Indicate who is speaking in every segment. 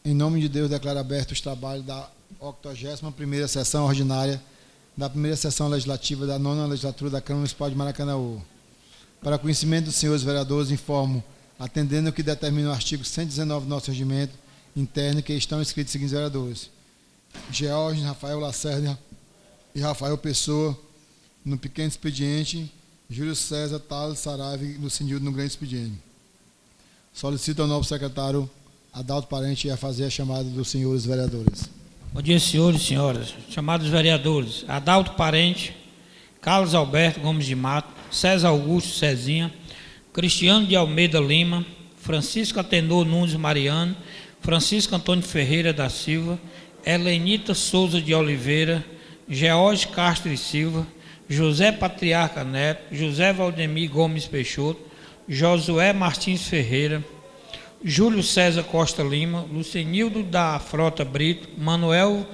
Speaker 1: Em nome de Deus, declaro aberto os trabalhos da 81ª Sessão Ordinária da primeira Sessão Legislativa da 9ª Legislatura da Câmara Municipal de Maracanaú. Para conhecimento dos senhores vereadores, informo, atendendo o que determina o artigo 119 do nosso regimento interno, que estão inscritos os seguintes vereadores: George, Rafael Lacerda e Rafael Pessoa, no pequeno expediente, Júlio César, Thales Saraiva e Lucinildo, no grande expediente. Solicito ao novo secretário Adalto Parente a fazer a chamada dos senhores vereadores.
Speaker 2: Bom dia, senhores e senhoras. Chamados vereadores: Adalto Parente, Carlos Alberto Gomes de Mato, César Augusto Cezinha, Cristiano de Almeida Lima, Francisco Atenor Nunes Mariano, Francisco Antônio Ferreira da Silva, Helenita Souza de Oliveira, George Castro e Silva, José Patriarca Neto, José Valdemir Gomes Peixoto, Josué Martins Ferreira, Júlio César Costa Lima, Lucenildo da Frota Brito, Manuel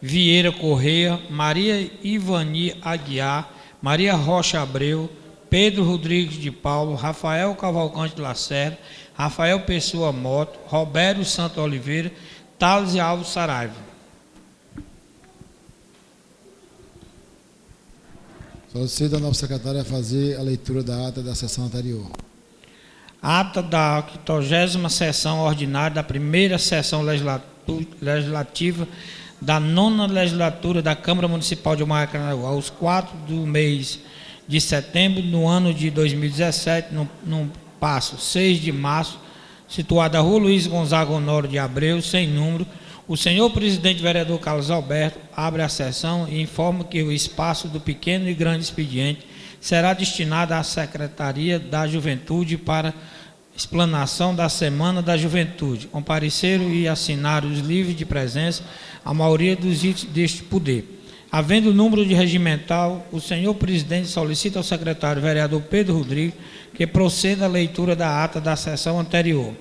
Speaker 2: Vieira Correia, Maria Ivani Aguiar, Maria Rocha Abreu, Pedro Rodrigues de Paulo, Rafael Cavalcante Lacerda, Rafael Pessoa Moto, Roberto Santo Oliveira, Thales Alves Saraiva.
Speaker 1: Solicito ao novo secretário a fazer a leitura da ata da sessão anterior.
Speaker 2: Ata da 80ª Sessão Ordinária da primeira Sessão Legislativa da 9ª Legislatura da Câmara Municipal de Maracanaú, aos 4 do mês de setembro, no ano de 2017, no passo 6 de março, situada na Rua Luiz Gonzaga Honório de Abreu, sem número. O senhor presidente vereador Carlos Alberto abre a sessão e informa que o espaço do pequeno e grande expediente será destinado à Secretaria da Juventude para explanação da Semana da Juventude. Compareceram e assinaram os livros de presença a maioria dos itens deste poder. Havendo número de regimental, o senhor presidente solicita ao secretário vereador Pedro Rodrigues que proceda à leitura da ata da sessão anterior.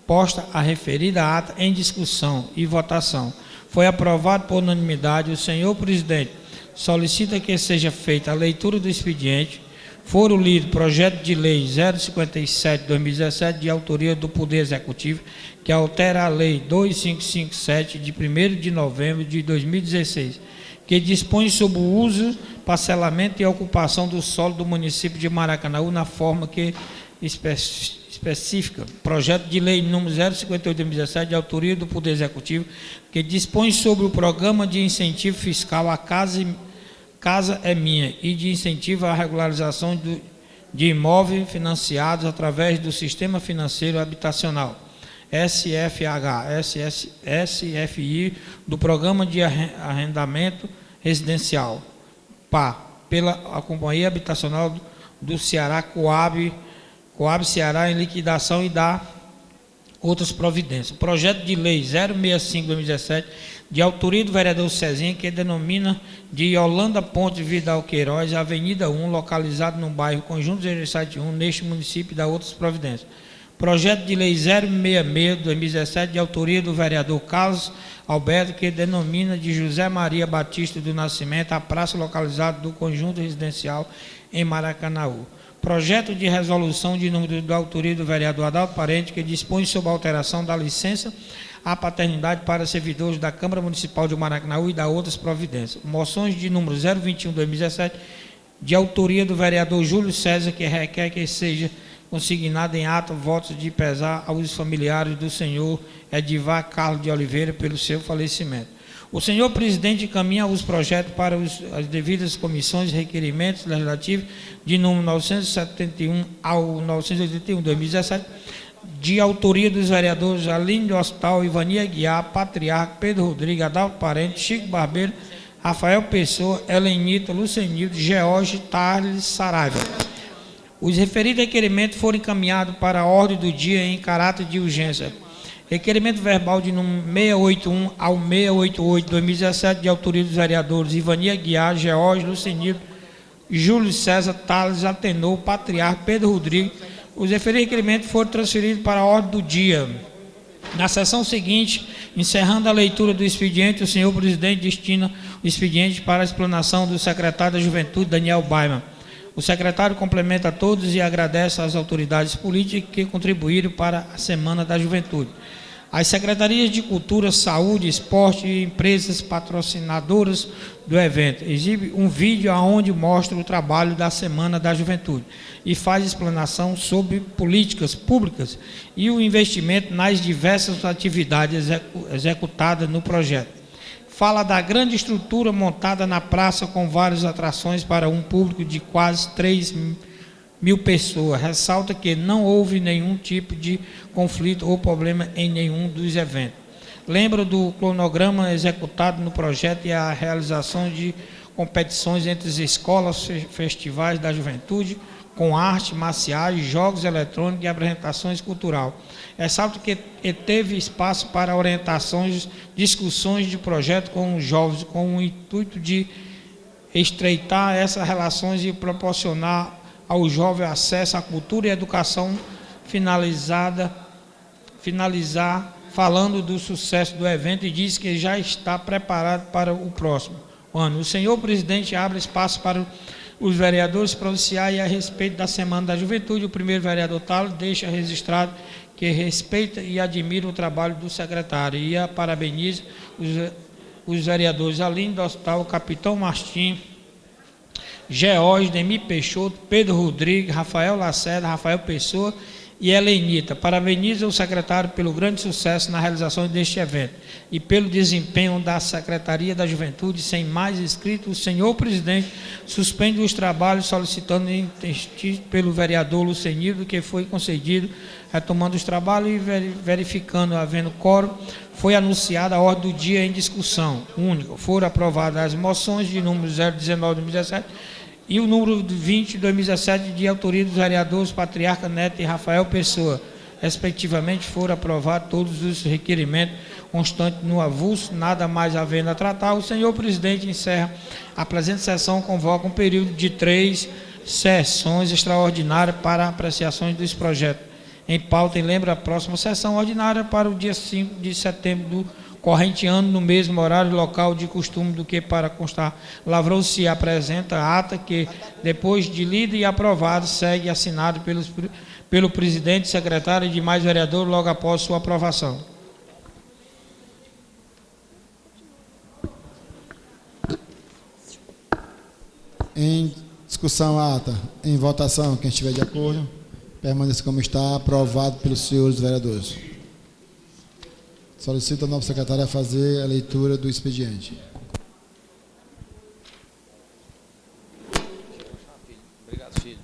Speaker 2: Posta a referida ata em discussão e votação. Foi aprovado por unanimidade. O senhor presidente solicita que seja feita a leitura do expediente. Foram lidos projeto de lei 057/2017, de autoria do Poder Executivo, que altera a lei 2557, de 1º de novembro de 2016, que dispõe sobre o uso, parcelamento e ocupação do solo do município de Maracanaú na forma que específica. Projeto de lei número 058/2017, de autoria do Poder Executivo, que dispõe sobre o programa de incentivo fiscal à Casa é Minha e de incentivo à regularização de imóveis financiados através do Sistema Financeiro Habitacional, SFI, do Programa de Arrendamento Residencial, pela Companhia Habitacional do Ceará, Coab Ceará, em liquidação, e da outras providências. Projeto de lei 065/2017, de autoria do vereador Cezinha, que denomina de Yolanda Ponte Vidal Queiroz, Avenida 1, localizado no bairro Conjunto 071, neste município, e da outras providências. Projeto de lei 066/2017, de autoria do vereador Carlos Alberto, que denomina de José Maria Batista do Nascimento a praça localizada do Conjunto Residencial em Maracanaú. Projeto de resolução de número da autoria do vereador Adalto Parente, que dispõe sobre a alteração da licença à paternidade para servidores da Câmara Municipal de Maracanaú e da outras providências. Moções de número 021/2017, de autoria do vereador Júlio César, que requer que seja consignado em ato votos de pesar aos familiares do senhor Edivar Carlos de Oliveira pelo seu falecimento. O senhor presidente encaminha os projetos para as devidas comissões e requerimentos legislativos de número 971 ao 981/2017, de autoria dos vereadores Aline do Hospital, Ivani Aguiar, Patriarca, Pedro Rodrigues, Adalto Parente, Chico Barbeiro, Rafael Pessoa, Helenita, Lucenildo, George, Thales Saraiva. Os referidos requerimentos foram encaminhados para a ordem do dia em caráter de urgência. Requerimento verbal de número 681 ao 688/2017, de autoria dos vereadores Ivani Aguiar, George, Lucenildo, Júlio César, Thales Atenor, Patriarca, Pedro Rodrigues. Os referidos requerimentos foram transferidos para a ordem do dia. Na sessão seguinte, encerrando a leitura do expediente, o senhor presidente destina o expediente para a explanação do secretário da Juventude, Daniel Baiman. O secretário complementa a todos e agradece às autoridades políticas que contribuíram para a Semana da Juventude. As secretarias de Cultura, Saúde, Esporte e empresas patrocinadoras do evento exibe um vídeo onde mostra o trabalho da Semana da Juventude e faz explanação sobre políticas públicas e o investimento nas diversas atividades executadas no projeto. Fala da grande estrutura montada na praça com várias atrações para um público de quase 3.000 pessoas. Ressalta que não houve nenhum tipo de conflito ou problema em nenhum dos eventos. Lembra do cronograma executado no projeto e a realização de competições entre as escolas, festivais da juventude, com arte, marciais, jogos eletrônicos e apresentações culturais. Ressalta que teve espaço para orientações, discussões de projeto com os jovens, com o intuito de estreitar essas relações e proporcionar ao jovem acesso à cultura e educação. Finalizar falando do sucesso do evento e diz que já está preparado para o próximo ano. O senhor presidente abre espaço para os vereadores pronunciarem a respeito da Semana da Juventude. O primeiro vereador Talo deixa registrado que respeita e admira o trabalho do secretário e parabeniza os vereadores Aline do Hospital, Capitão Martim, George, Demi Peixoto, Pedro Rodrigues, Rafael Lacerda, Rafael Pessoa e Helenita. Parabeniza o secretário pelo grande sucesso na realização deste evento e pelo desempenho da Secretaria da Juventude. Sem mais inscritos, o senhor presidente suspende os trabalhos, solicitando pelo vereador Lucenildo que foi concedido, retomando os trabalhos e verificando, havendo quórum, foi anunciada a ordem do dia em discussão única. Foram aprovadas as moções de número 019/2017 e o número 20/2017 de autoria dos vereadores Patriarca Neto e Rafael Pessoa. Respectivamente, foram aprovados todos os requerimentos constantes no avulso, nada mais havendo a tratar. O senhor presidente encerra a presente sessão, convoca um período de 3 sessões extraordinárias para apreciações dos projetos em pauta e lembra a próxima sessão ordinária para o dia 5 de setembro do corrente ano, no mesmo horário e local de costume do que para constar. Lavrou-se apresenta a ata que, depois de lida e aprovada, segue assinado pelo presidente, secretário e demais vereadores logo após sua aprovação.
Speaker 1: Em discussão a ata, em votação, quem estiver de acordo, permaneça como está, aprovado pelos senhores vereadores. Solicito a nova secretária a fazer a leitura do expediente.
Speaker 3: Obrigado, filho.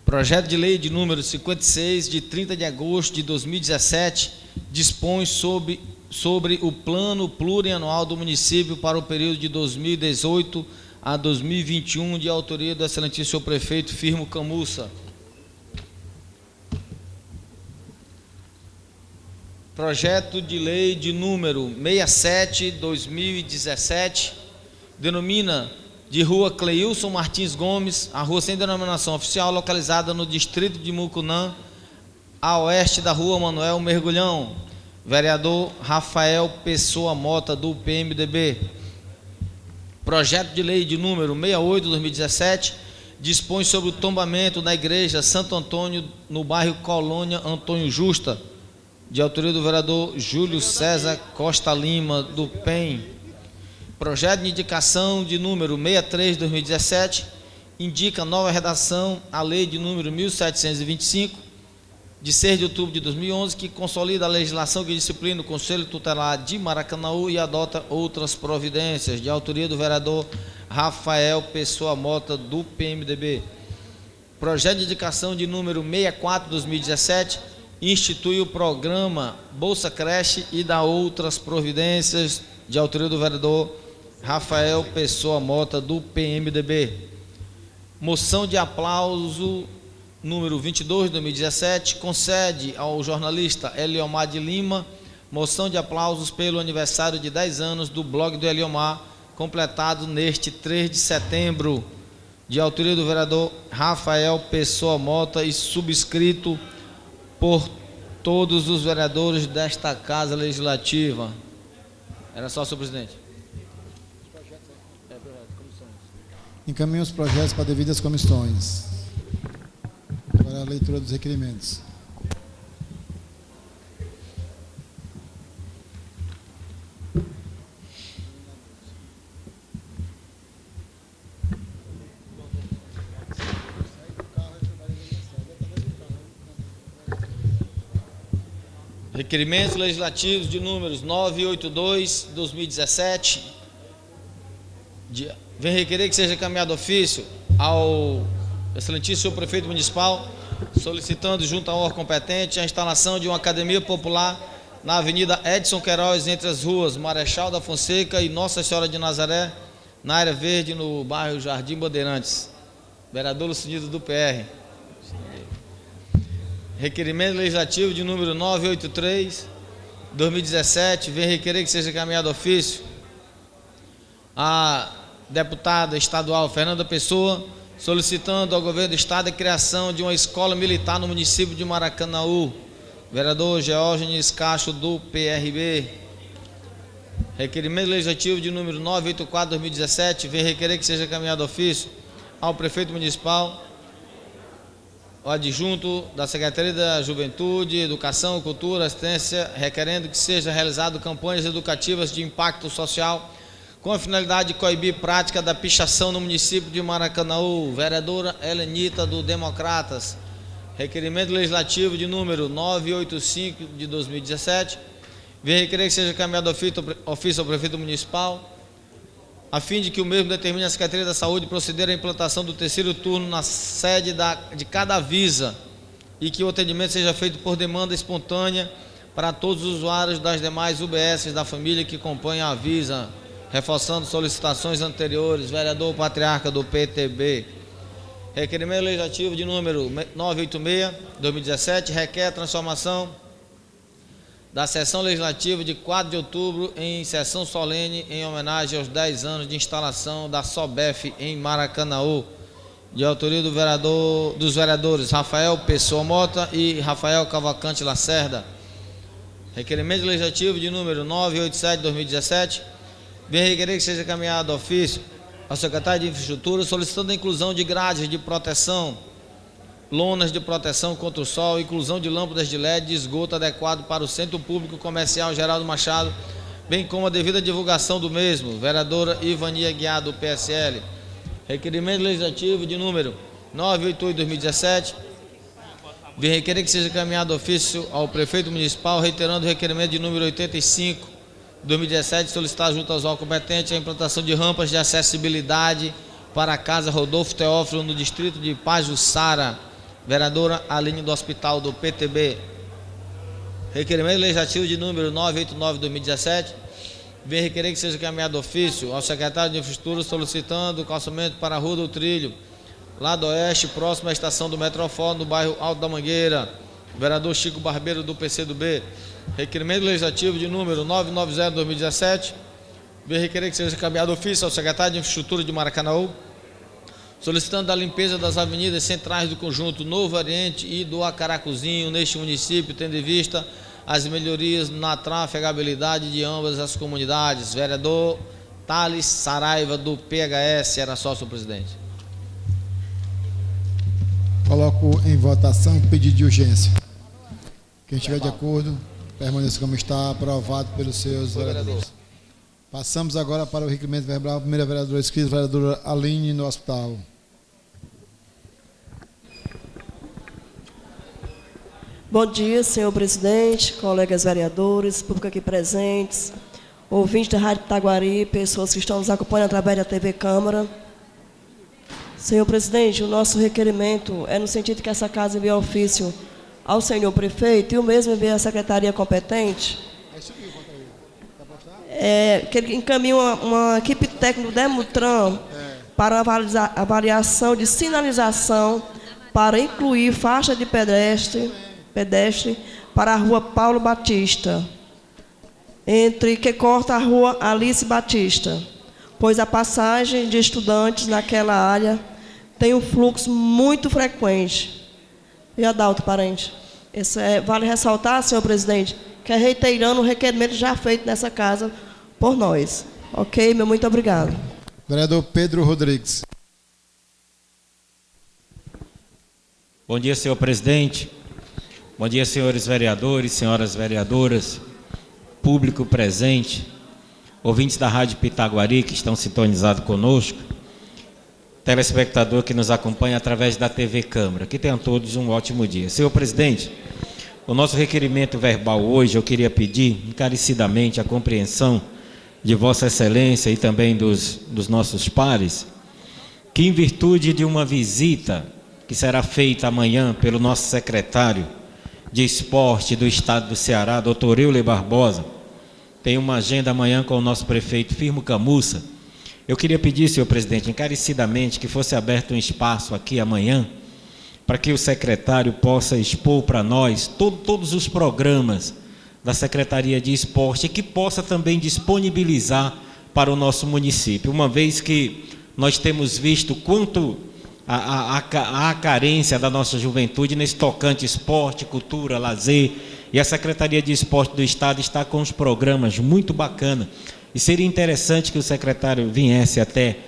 Speaker 3: Projeto de lei de número 56, de 30 de agosto de 2017, dispõe sobre o plano plurianual do município para o período de 2018 a 2021, de autoria do excelentíssimo prefeito Firmo Camussa. Projeto de lei de número 67/2017, denomina de Rua Cleilson Martins Gomes, a rua sem denominação oficial, localizada no distrito de Mucunã, a oeste da Rua Manuel Mergulhão. Vereador Rafael Pessoa Mota, do PMDB. Projeto de lei de número 68/2017, dispõe sobre o tombamento na igreja Santo Antônio, no bairro Colônia Antônio Justa, de autoria do vereador Júlio César Costa Lima, do PEN. Projeto de indicação de número 63/2017, indica nova redação à lei de número 1725, de 6 de outubro de 2011, que consolida a legislação que disciplina o Conselho Tutelar de Maracanaú e adota outras providências, de autoria do vereador Rafael Pessoa Mota, do PMDB. Projeto de indicação de número 64/2017, institui o programa Bolsa Creche e dá outras providências, de autoria do vereador Rafael Pessoa Mota, do PMDB. Moção de aplauso número 22/2017, concede ao jornalista Eliomar de Lima moção de aplausos pelo aniversário de 10 anos do blog do Eliomar, completado neste 3 de setembro, de autoria do vereador Rafael Pessoa Mota e subscrito por todos os vereadores desta Casa Legislativa. Era só, senhor presidente.
Speaker 1: Encaminhe os projetos para devidas comissões. Agora a leitura dos requerimentos.
Speaker 3: Requerimentos legislativos de números 982, 2017. Vem requerer que seja encaminhado ofício ao excelentíssimo prefeito municipal, solicitando junto ao órgão competente a instalação de uma academia popular na Avenida Edson Queiroz, entre as ruas Marechal da Fonseca e Nossa Senhora de Nazaré, na área verde, no bairro Jardim Bandeirantes. Vereador Lucinido do PR. Requerimento legislativo de número 983, 2017, vem requerer que seja encaminhado ofício a deputada estadual Fernanda Pessoa, solicitando ao governo do estado a criação de uma escola militar no município de Maracanaú. Vereador Geórgenes Cacho do PRB. Requerimento legislativo de número 984, 2017, vem requerer que seja encaminhado ofício ao prefeito municipal, o adjunto da Secretaria da Juventude, Educação, Cultura, Assistência, requerendo que seja realizado campanhas educativas de impacto social com a finalidade de coibir prática da pichação no município de Maracanaú. Vereadora Helenita do Democratas. Requerimento legislativo de número 985 de 2017, vem requerer que seja encaminhado ofício ao prefeito municipal, a fim de que o mesmo determine a Secretaria da Saúde proceder à implantação do terceiro turno na sede de cada Avisa e que o atendimento seja feito por demanda espontânea para todos os usuários das demais UBSs da família que compõem a Avisa, reforçando solicitações anteriores. Vereador Patriarca do PTB. Requerimento legislativo de número 986, 2017, requer a transformação da sessão legislativa de 4 de outubro em sessão solene em homenagem aos 10 anos de instalação da SOBEF em Maracanaú, de autoria dos vereadores Rafael Pessoa Mota e Rafael Cavalcante Lacerda. Requerimento legislativo de número 987, 2017, vem requerer que seja encaminhado ofício ao secretário de Infraestrutura, solicitando a inclusão de grades de proteção, lonas de proteção contra o sol, inclusão de lâmpadas de LED de esgoto adequado para o Centro Público Comercial Geraldo Machado, bem como a devida divulgação do mesmo. Vereadora Ivania Guiar, do PSL. Requerimento legislativo de número 988/2017, vem requerer que seja encaminhado ofício ao prefeito municipal, reiterando o requerimento de número 85/2017, solicitar junto aos órgãos competentes a implantação de rampas de acessibilidade para a Casa Rodolfo Teófilo, no distrito de Pajuçara. Vereadora Aline do Hospital do PTB. Requerimento legislativo de número 989/2017, vem requerer que seja encaminhado ofício ao secretário de Infraestrutura, solicitando o calçamento para a Rua do Trilho, lado oeste, próximo à estação do Metrofone, no bairro Alto da Mangueira. Vereador Chico Barbeiro, do PCdoB. Requerimento legislativo de número 990/2017, vem requerer que seja encaminhado ofício ao secretário de Infraestrutura de Maracanaú, solicitando a limpeza das avenidas centrais do conjunto Novo Oriente e do Acaracuzinho neste município, tendo em vista as melhorias na trafegabilidade de ambas as comunidades. Vereador Thales Saraiva, do PHS. Era só, senhor presidente.
Speaker 1: Coloco em votação o pedido de urgência. Quem estiver de acordo, permaneça como está, aprovado pelos seus vereadores. Passamos agora para o requerimento verbal. Primeira vereadora inscrita, vereadora Aline, no hospital.
Speaker 4: Bom dia, senhor presidente, colegas vereadores, público aqui presentes, ouvintes da Rádio Taguari, pessoas que estão nos acompanhando através da TV Câmara. Senhor presidente, o nosso requerimento é no sentido que essa casa envie ofício ao senhor prefeito e o mesmo envie à secretaria competente, que ele encaminhe uma equipe técnica do Demutran para avaliação de sinalização para incluir faixa de pedestre para a rua Paulo Batista, que corta a rua Alice Batista, pois a passagem de estudantes naquela área tem um fluxo muito frequente. E Adalto, parente, vale ressaltar, senhor presidente, que é reiterando o requerimento já feito nessa casa por nós. Ok? Meu muito obrigado.
Speaker 1: Vereador Pedro Rodrigues.
Speaker 5: Bom dia, senhor presidente. Bom dia, senhores vereadores, senhoras vereadoras, público presente, ouvintes da Rádio Pitaguari que estão sintonizados conosco, telespectador que nos acompanha através da TV Câmara. Que tenham todos um ótimo dia. Senhor presidente, o nosso requerimento verbal hoje, eu queria pedir encarecidamente a compreensão de Vossa Excelência e também dos nossos pares, que em virtude de uma visita que será feita amanhã pelo nosso secretário de Esporte do Estado do Ceará, doutor Euler Barbosa, tem uma agenda amanhã com o nosso prefeito Firmo Camussa. Eu queria pedir, senhor presidente, encarecidamente que fosse aberto um espaço aqui amanhã para que o secretário possa expor para nós todos os programas da Secretaria de Esporte e que possa também disponibilizar para o nosso município, uma vez que nós temos visto quanto a carência da nossa juventude nesse tocante esporte, cultura, lazer, e a Secretaria de Esporte do Estado está com uns programas muito bacanas, e seria interessante que o secretário viesse até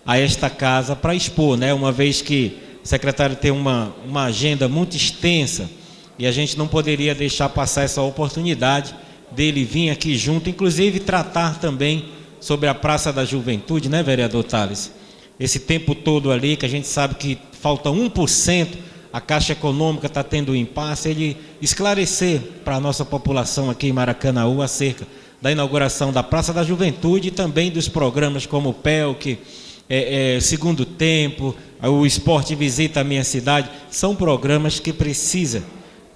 Speaker 5: a esta casa para expor, né? Uma vez que o secretário tem uma agenda muito extensa, e a gente não poderia deixar passar essa oportunidade dele vir aqui junto, inclusive tratar também sobre a Praça da Juventude, né, vereador Tales? Esse tempo todo ali, que a gente sabe que falta 1%, a Caixa Econômica está tendo um impasse, ele esclarecer para a nossa população aqui em Maracanaú acerca da inauguração da Praça da Juventude e também dos programas como o PELC, Segundo Tempo, o Esporte Visita a Minha Cidade, são programas que precisam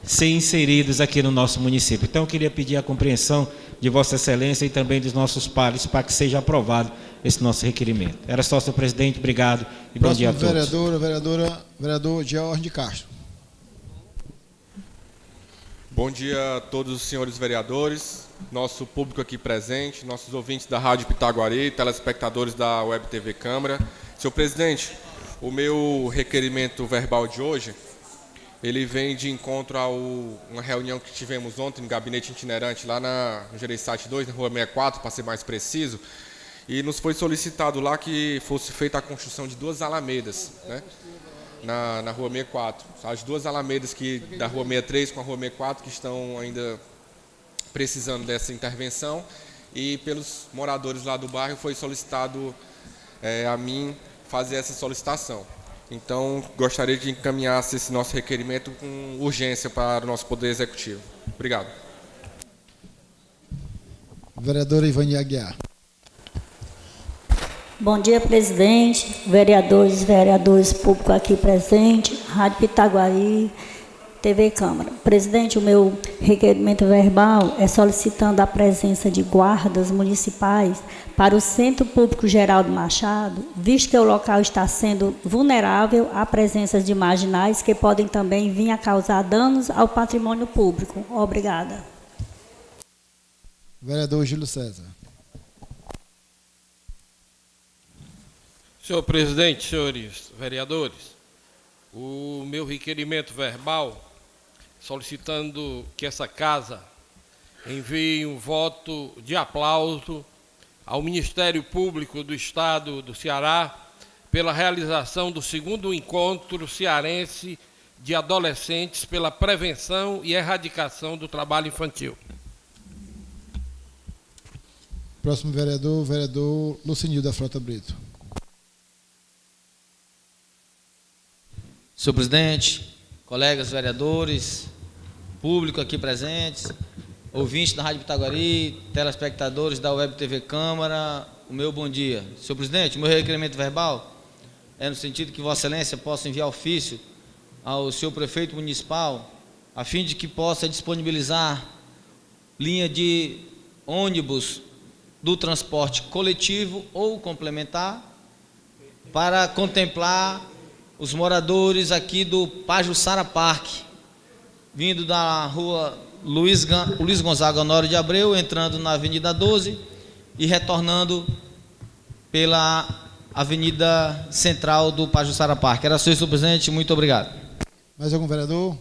Speaker 5: ser inseridos aqui no nosso município. Então eu queria pedir a compreensão de Vossa Excelência e também dos nossos pares para que seja aprovado esse nosso requerimento. Era só, senhor presidente, obrigado e bom dia a todos.
Speaker 1: Vereador George Castro.
Speaker 6: Bom dia a todos os senhores vereadores, nosso público aqui presente, nossos ouvintes da Rádio Pitaguari, telespectadores da Web TV Câmara. Senhor presidente, o meu requerimento verbal de hoje, ele vem de encontro a uma reunião que tivemos ontem no gabinete itinerante lá no Gereissati 2, na Rua 64, para ser mais preciso, e nos foi solicitado lá que fosse feita a construção de 2 alamedas, né, na Rua 64. As 2 alamedas da Rua 63 com a Rua 64 que estão ainda precisando dessa intervenção, e pelos moradores lá do bairro foi solicitado a mim fazer essa solicitação. Então, gostaria de encaminhar esse nosso requerimento com urgência para o nosso Poder Executivo. Obrigado.
Speaker 1: Vereadora Ivani Aguiar.
Speaker 7: Bom dia, presidente, vereadores, público aqui presente, Rádio Pitaguari, TV Câmara. Presidente, o meu requerimento verbal é solicitando a presença de guardas municipais para o Centro Público Geraldo Machado, visto que o local está sendo vulnerável à presença de marginais que podem também vir a causar danos ao patrimônio público. Obrigada.
Speaker 1: Vereador Júlio César.
Speaker 8: Senhor presidente, senhores vereadores, o meu requerimento verbal solicitando que essa casa envie um voto de aplauso ao Ministério Público do Estado do Ceará pela realização do 2º Encontro Cearense de Adolescentes pela Prevenção e Erradicação do Trabalho Infantil.
Speaker 1: Próximo vereador Lucinil da Frota Brito.
Speaker 3: Senhor presidente, colegas vereadores, público aqui presentes, ouvintes da Rádio Pitaguari, telespectadores da Web TV Câmara, o meu bom dia. Senhor presidente, o meu requerimento verbal é no sentido que Vossa Excelência possa enviar ofício ao senhor prefeito municipal, a fim de que possa disponibilizar linha de ônibus do transporte coletivo ou complementar para contemplar os moradores aqui do Pajuçara Parque, vindo da rua Luiz Gonzaga Honório de Abreu, entrando na Avenida 12 e retornando pela Avenida Central do Pajuçara Parque. Era só isso, senhor presidente. Muito obrigado.
Speaker 1: Mais algum vereador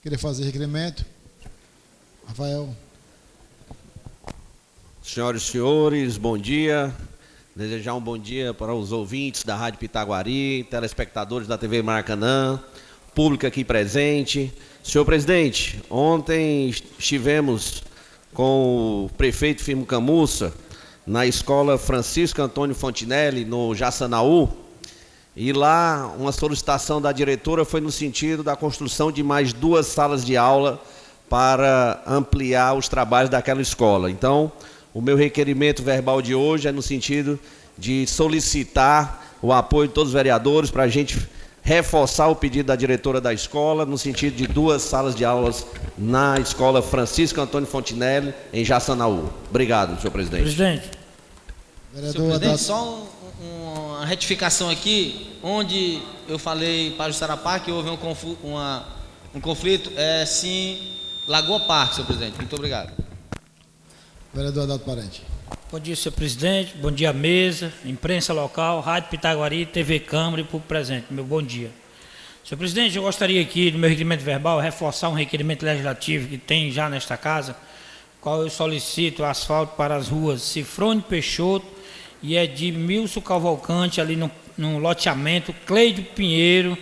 Speaker 1: querer fazer requerimento? Rafael.
Speaker 9: Senhoras e senhores, bom dia. Desejar um bom dia para os ouvintes da Rádio Pitaguari, telespectadores da TV Maracanã, público aqui presente. Senhor presidente, ontem estivemos com o prefeito Firmo Camussa na escola Francisco Antônio Fontinelli, no Jaçanaú, e lá uma solicitação da diretora foi no sentido da construção de mais 2 salas de aula para ampliar os trabalhos daquela escola. Então, o meu requerimento verbal de hoje é no sentido de solicitar o apoio de todos os vereadores para a gente reforçar o pedido da diretora da escola no sentido de 2 salas de aulas na escola Francisco Antônio Fontinelli, em Jaçanaú. Obrigado, senhor presidente.
Speaker 2: Presidente.
Speaker 3: Senhor presidente, só uma retificação aqui, onde eu falei Pajuçara Parque, houve um conflito, é sim Lagoa Parque, senhor presidente. Muito obrigado.
Speaker 1: Vereador Adalto Parente.
Speaker 2: Bom dia, senhor presidente. Bom dia, mesa, imprensa local, Rádio Pitaguari, TV Câmara e público presente. Meu bom dia. Senhor presidente, eu gostaria aqui, no meu requerimento verbal, reforçar um requerimento legislativo que tem já nesta casa, qual eu solicito asfalto para as ruas Cifrone Peixoto e Edmilson Cavalcante, ali no loteamento Cleide Pinheiro,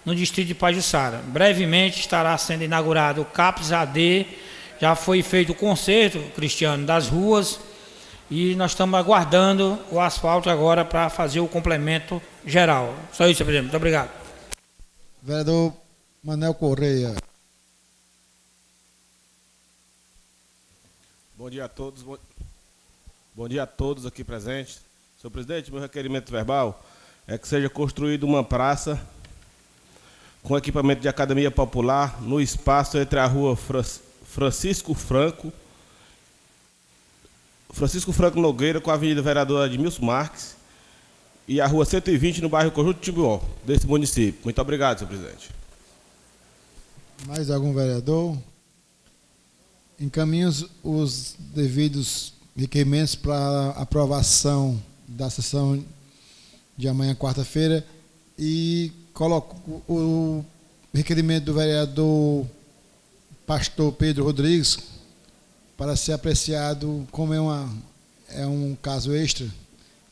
Speaker 2: no distrito de Pajuçara. Brevemente estará sendo inaugurado o CAPS AD, já foi feito o conserto, Cristiano, das ruas, e nós estamos aguardando o asfalto agora para fazer o complemento geral. Só isso, senhor presidente. Muito obrigado.
Speaker 1: Vereador Manel Correia.
Speaker 10: Bom dia a todos. Bom dia a todos aqui presentes. Senhor presidente, meu requerimento verbal é que seja construída uma praça com equipamento de academia popular no espaço entre a rua Francisco Franco Nogueira com a Avenida Vereador Edmilson Marques e a rua 120 no bairro Conjunto Tibuó, desse município. Muito obrigado, senhor presidente.
Speaker 1: Mais algum vereador? Encaminho os devidos requerimentos para aprovação da sessão de amanhã, quarta-feira, e coloco o requerimento do vereador Pastor Pedro Rodrigues para ser apreciado como é um caso extra.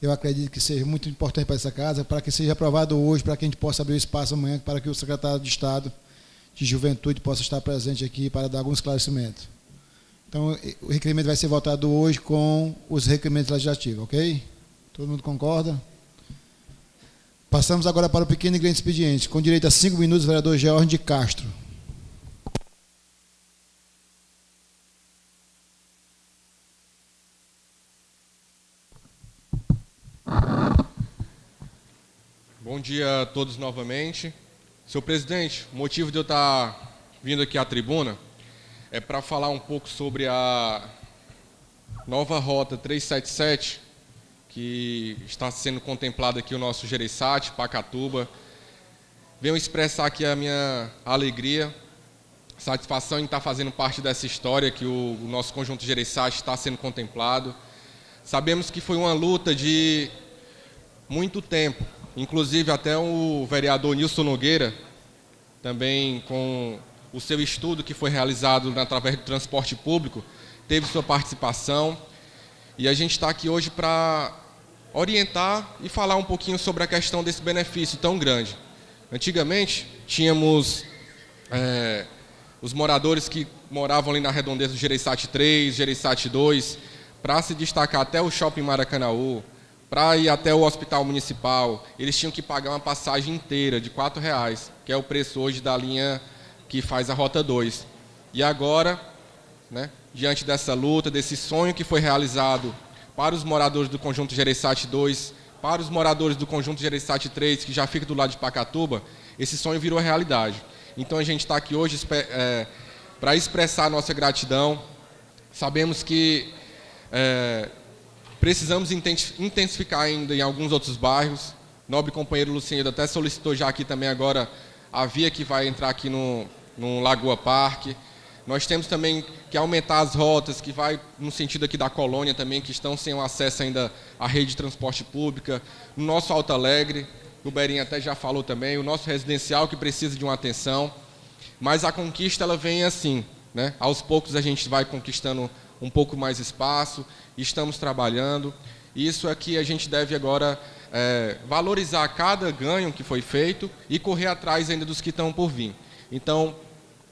Speaker 1: Eu acredito que seja muito importante para essa casa, para que seja aprovado hoje, para que a gente possa abrir o espaço amanhã, para que o secretário de Estado de Juventude possa estar presente aqui para dar algum esclarecimento. Então, o requerimento vai ser votado hoje com os requerimentos legislativos, ok? Todo mundo concorda? Passamos agora para o pequeno e grande expediente. Com direito a 5 minutos, vereador George de Castro.
Speaker 6: Bom dia a todos novamente. Senhor presidente, o motivo de eu estar vindo aqui à tribuna é para falar um pouco sobre a nova rota 377, que está sendo contemplada aqui o nosso Gereissati, Pacatuba. Venho expressar aqui a minha alegria, satisfação em estar fazendo parte dessa história, que o nosso conjunto Gereissati está sendo contemplado. Sabemos que foi uma luta de muito tempo, inclusive até o vereador Nilson Nogueira, também com o seu estudo que foi realizado através do transporte público, teve sua participação. E a gente está aqui hoje para orientar e falar um pouquinho sobre a questão desse benefício tão grande. Antigamente, tínhamos os moradores que moravam ali na redondeza do Gereissati 3, Gereissati 2, para se destacar até o Shopping Maracanaú, para ir até o Hospital Municipal, eles tinham que pagar uma passagem inteira de R$4, que é o preço hoje da linha que faz a Rota 2. E agora, né, diante dessa luta, desse sonho que foi realizado para os moradores do Conjunto Gereissati 2, para os moradores do Conjunto Gereissati 3, que já fica do lado de Pacatuba, esse sonho virou realidade. Então a gente está aqui hoje para expressar a nossa gratidão. Sabemos que precisamos intensificar ainda em alguns outros bairros. Nobre companheiro Luciano até solicitou já aqui também agora a via que vai entrar aqui no Lagoa Parque. Nós temos também que aumentar as rotas, que vai no sentido aqui da colônia também, que estão sem o acesso ainda à rede de transporte pública. No nosso Alto Alegre, o Berinho até já falou também, o nosso residencial que precisa de uma atenção. Mas a conquista ela vem assim, né? Aos poucos a gente vai conquistando um pouco mais espaço, estamos trabalhando. Isso é que a gente deve agora valorizar cada ganho que foi feito e correr atrás ainda dos que estão por vir. Então,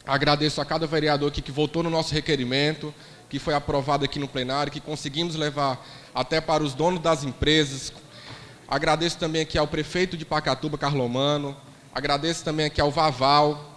Speaker 6: agradeço a cada vereador aqui que votou no nosso requerimento, que foi aprovado aqui no plenário, que conseguimos levar até para os donos das empresas. Agradeço também aqui ao prefeito de Pacatuba, Carlomano. Agradeço também aqui ao Vaval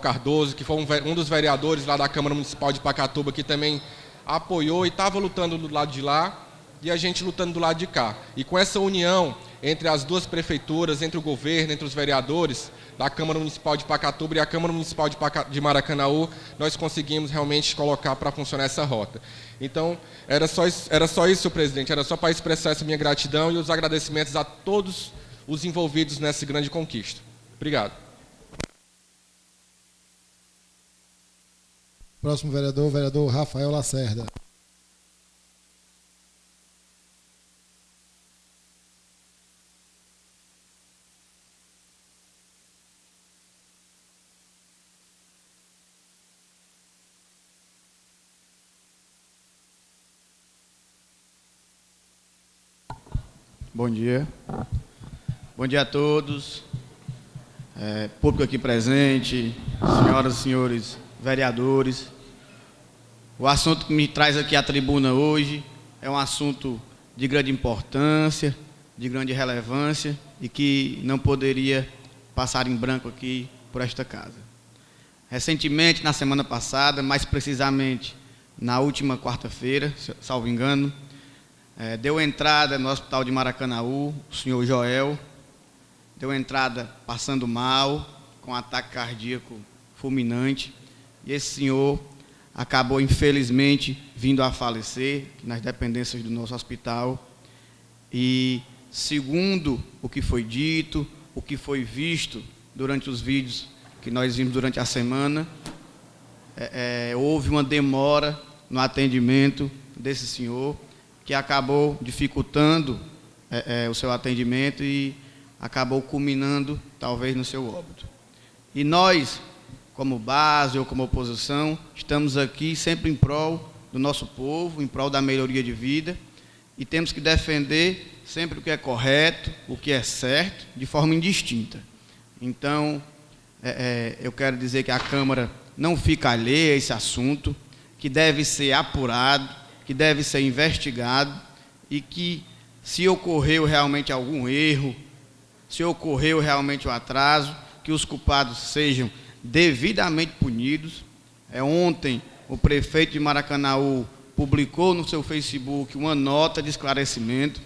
Speaker 6: Cardoso, que foi um dos vereadores lá da Câmara Municipal de Pacatuba, que também apoiou e estava lutando do lado de lá e a gente lutando do lado de cá. E com essa união entre as duas prefeituras, entre o governo, entre os vereadores da Câmara Municipal de Pacatuba e a Câmara Municipal de Maracanaú, nós conseguimos realmente colocar para funcionar essa rota. Então, era só isso, senhor presidente, era só para expressar essa minha gratidão e os agradecimentos a todos os envolvidos nessa grande conquista. Obrigado.
Speaker 1: Próximo vereador, vereador Rafael Lacerda.
Speaker 11: Bom dia. Bom dia a todos. Público aqui presente, senhoras e senhores vereadores. O assunto que me traz aqui à tribuna hoje é um assunto de grande importância, de grande relevância e que não poderia passar em branco aqui por esta casa. Recentemente, na semana passada, mais precisamente na última quarta-feira, salvo engano, deu entrada no Hospital de Maracanaú, o senhor Joel, deu entrada passando mal, com ataque cardíaco fulminante, e esse senhor acabou, infelizmente, vindo a falecer nas dependências do nosso hospital. E, segundo o que foi dito, o que foi visto durante os vídeos que nós vimos durante a semana, houve uma demora no atendimento desse senhor, que acabou dificultando o seu atendimento e acabou culminando, talvez, no seu óbito. E nós, como base ou como oposição, estamos aqui sempre em prol do nosso povo, em prol da melhoria de vida, e temos que defender sempre o que é correto, o que é certo, de forma indistinta. Então, eu quero dizer que a Câmara não fica alheia a esse assunto, que deve ser apurado, que deve ser investigado, e que, se ocorreu realmente algum erro, se ocorreu realmente um atraso, que os culpados sejam devidamente punidos. Ontem, o prefeito de Maracanaú publicou no seu Facebook uma nota de esclarecimento,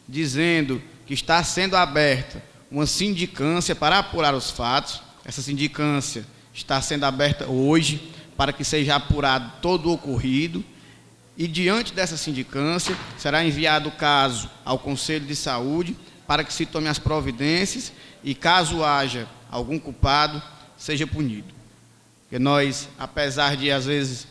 Speaker 11: dizendo que está sendo aberta uma sindicância para apurar os fatos. Essa sindicância está sendo aberta hoje para que seja apurado todo o ocorrido, e diante dessa sindicância será enviado o caso ao Conselho de Saúde para que se tome as providências e, caso haja algum culpado, seja punido. Porque nós, apesar de, às vezes,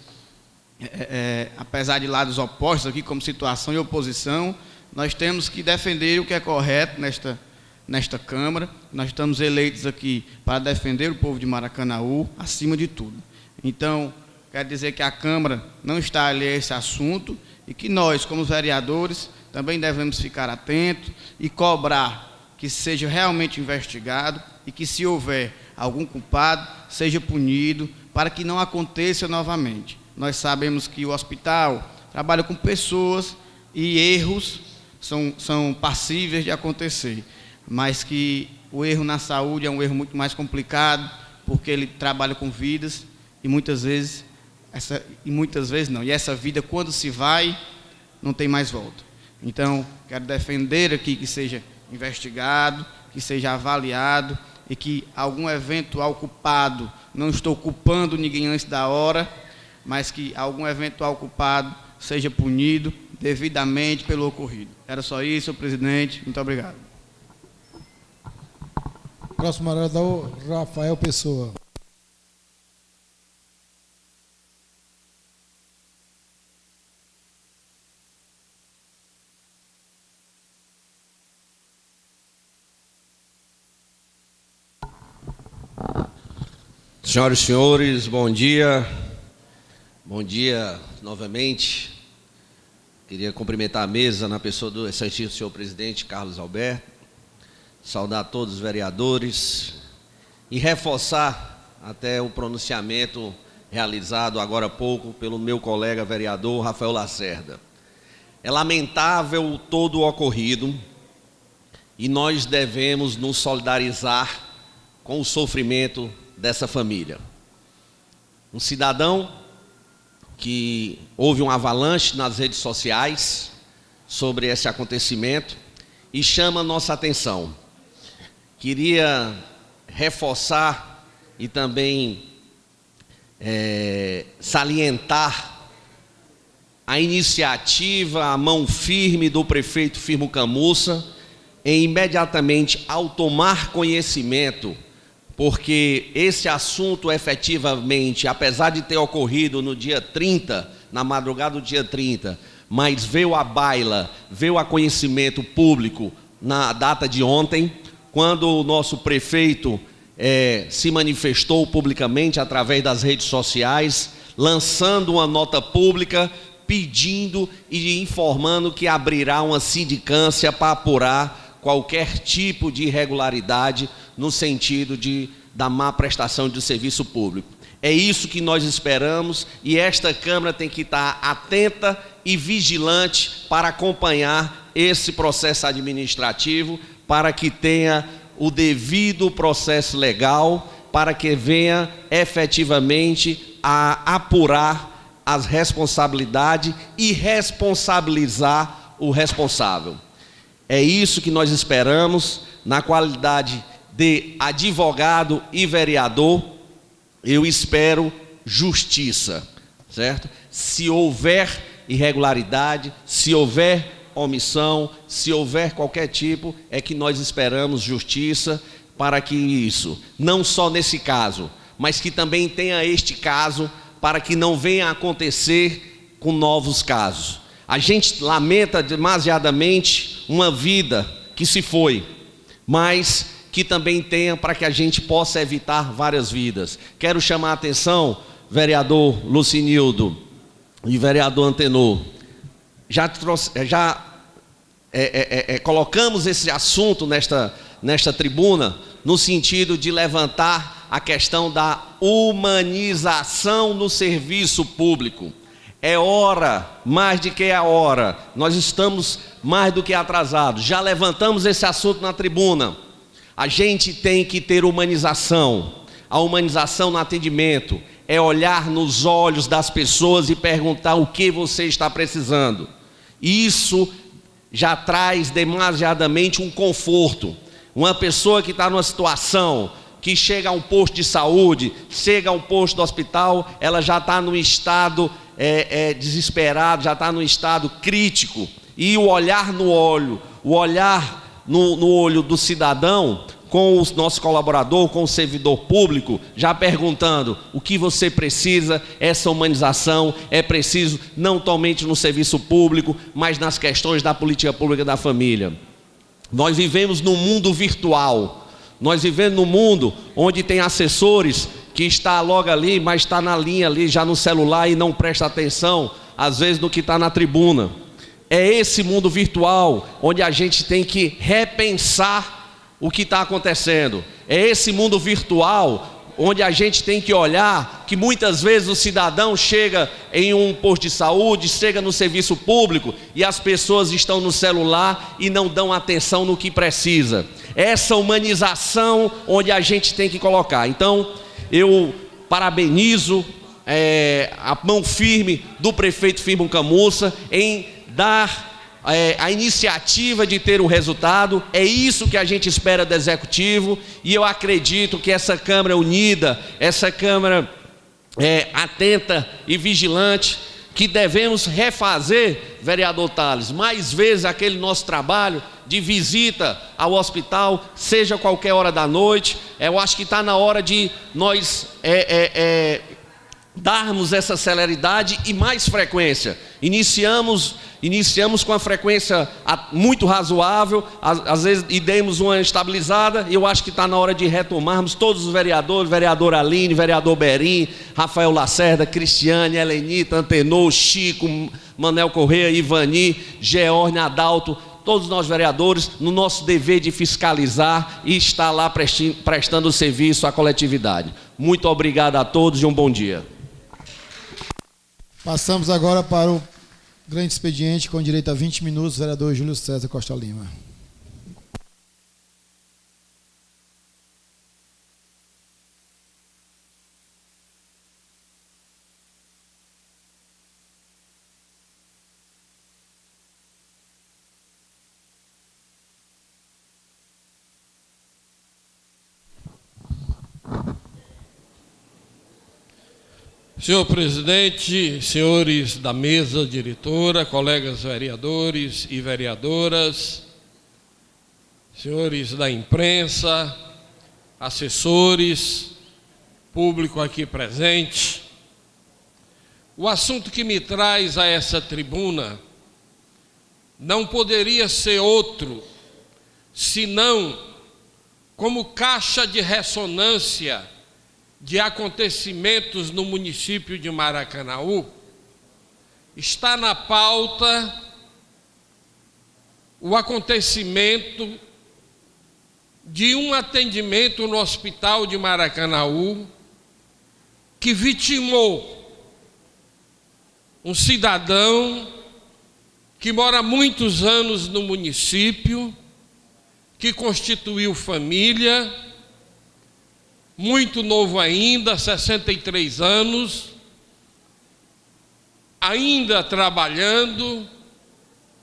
Speaker 11: apesar de lados opostos aqui, como situação e oposição, nós temos que defender o que é correto nesta Câmara. Nós estamos eleitos aqui para defender o povo de Maracanaú, acima de tudo. Então, quero dizer que a Câmara não está alheia a esse assunto e que nós, como vereadores, também devemos ficar atentos e cobrar que seja realmente investigado e que, se houver algum culpado, seja punido para que não aconteça novamente. Nós sabemos que o hospital trabalha com pessoas e erros são passíveis de acontecer, mas que o erro na saúde é um erro muito mais complicado, porque ele trabalha com vidas e muitas vezes não. E essa vida, quando se vai, não tem mais volta. Então, quero defender aqui que seja investigado, que seja avaliado e que algum eventual culpado, não estou culpando ninguém antes da hora, mas que algum eventual culpado seja punido devidamente pelo ocorrido. Era só isso, senhor presidente. Muito obrigado.
Speaker 1: Próximo vereador, Rafael Pessoa.
Speaker 9: Senhoras e senhores, bom dia. Bom dia novamente. Queria cumprimentar a mesa na pessoa do excelentíssimo senhor presidente Carlos Alberto, saudar todos os vereadores e reforçar até o pronunciamento realizado agora há pouco pelo meu colega vereador Rafael Lacerda. É lamentável todo o ocorrido e nós devemos nos solidarizar com o sofrimento dessa família. Um cidadão que houve um avalanche nas redes sociais sobre esse acontecimento e chama nossa atenção. Queria reforçar e também salientar a iniciativa, a mão firme do prefeito Firmo Camussa em imediatamente ao tomar conhecimento, porque esse assunto efetivamente, apesar de ter ocorrido no dia 30, na madrugada do dia 30, mas veio à baila, veio a conhecimento público na data de ontem, quando o nosso prefeito se manifestou publicamente através das redes sociais, lançando uma nota pública, pedindo e informando que abrirá uma sindicância para apurar qualquer tipo de irregularidade no sentido da má prestação de serviço público. É isso que nós esperamos e esta Câmara tem que estar atenta e vigilante para acompanhar esse processo administrativo, para que tenha o devido processo legal, para que venha efetivamente a apurar as responsabilidades e responsabilizar o responsável. É isso que nós esperamos. Na qualidade de advogado e vereador, eu espero justiça, certo? Se houver irregularidade, se houver omissão, se houver qualquer tipo, é que nós esperamos justiça para que isso, não só nesse caso, mas que também tenha este caso, para que não venha a acontecer com novos casos. A gente lamenta demasiadamente uma vida que se foi, mas que também tenha para que a gente possa evitar várias vidas. Quero chamar a atenção, vereador Lucinildo e vereador Antenor, colocamos esse assunto nesta tribuna no sentido de levantar a questão da humanização no serviço público. É hora, mais do que a hora, nós estamos mais do que atrasados, já levantamos esse assunto na tribuna. A gente tem que ter humanização. A humanização no atendimento é olhar nos olhos das pessoas e perguntar o que você está precisando. Isso já traz demasiadamente um conforto. Uma pessoa que está numa situação que chega a um posto de saúde, chega a um posto do hospital, ela já está num estado desesperado, já está num estado crítico. E o olhar no olho, o olhar no olho do cidadão, com o nosso colaborador, com o servidor público, já perguntando o que você precisa, essa humanização é preciso não somente no serviço público, mas nas questões da política pública da família. Nós vivemos num mundo virtual, nós vivemos num mundo onde tem assessores que está logo ali, mas está na linha ali, já no celular e não presta atenção, às vezes, no que está na tribuna. É esse mundo virtual onde a gente tem que repensar o que está acontecendo. É esse mundo virtual onde a gente tem que olhar que muitas vezes o cidadão chega em um posto de saúde, chega no serviço público e as pessoas estão no celular e não dão atenção no que precisa. Essa humanização onde a gente tem que colocar. Então, eu parabenizo a mão firme do prefeito Firmo Camussa em dar a iniciativa de ter um resultado. É isso que a gente espera do Executivo, e eu acredito que essa Câmara unida, essa Câmara atenta e vigilante, que devemos refazer, vereador Tales, mais vezes aquele nosso trabalho de visita ao hospital, seja qualquer hora da noite. Eu acho que está na hora de nós darmos essa celeridade e mais frequência. Iniciamos com a frequência muito razoável, às vezes, e demos uma estabilizada, e eu acho que está na hora de retomarmos todos os vereadores, vereador Aline, vereador Berim, Rafael Lacerda, Cristiane, Helenita, Antenor, Chico, Manel Correia, Ivani, Georne, Adalto, todos nós vereadores, no nosso dever de fiscalizar e estar lá prestando serviço à coletividade. Muito obrigado a todos e um bom dia.
Speaker 1: Passamos agora para o grande expediente, com direito a 20 minutos, vereador Júlio César Costa Lima.
Speaker 8: Senhor presidente, senhores da mesa diretora, colegas vereadores e vereadoras, senhores da imprensa, assessores, público aqui presente, o assunto que me traz a essa tribuna não poderia ser outro, senão como caixa de ressonância de acontecimentos no município de Maracanaú. Está na pauta o acontecimento de um atendimento no hospital de Maracanaú que vitimou um cidadão que mora há muitos anos no município, que constituiu família, muito novo ainda, 63 anos, ainda trabalhando,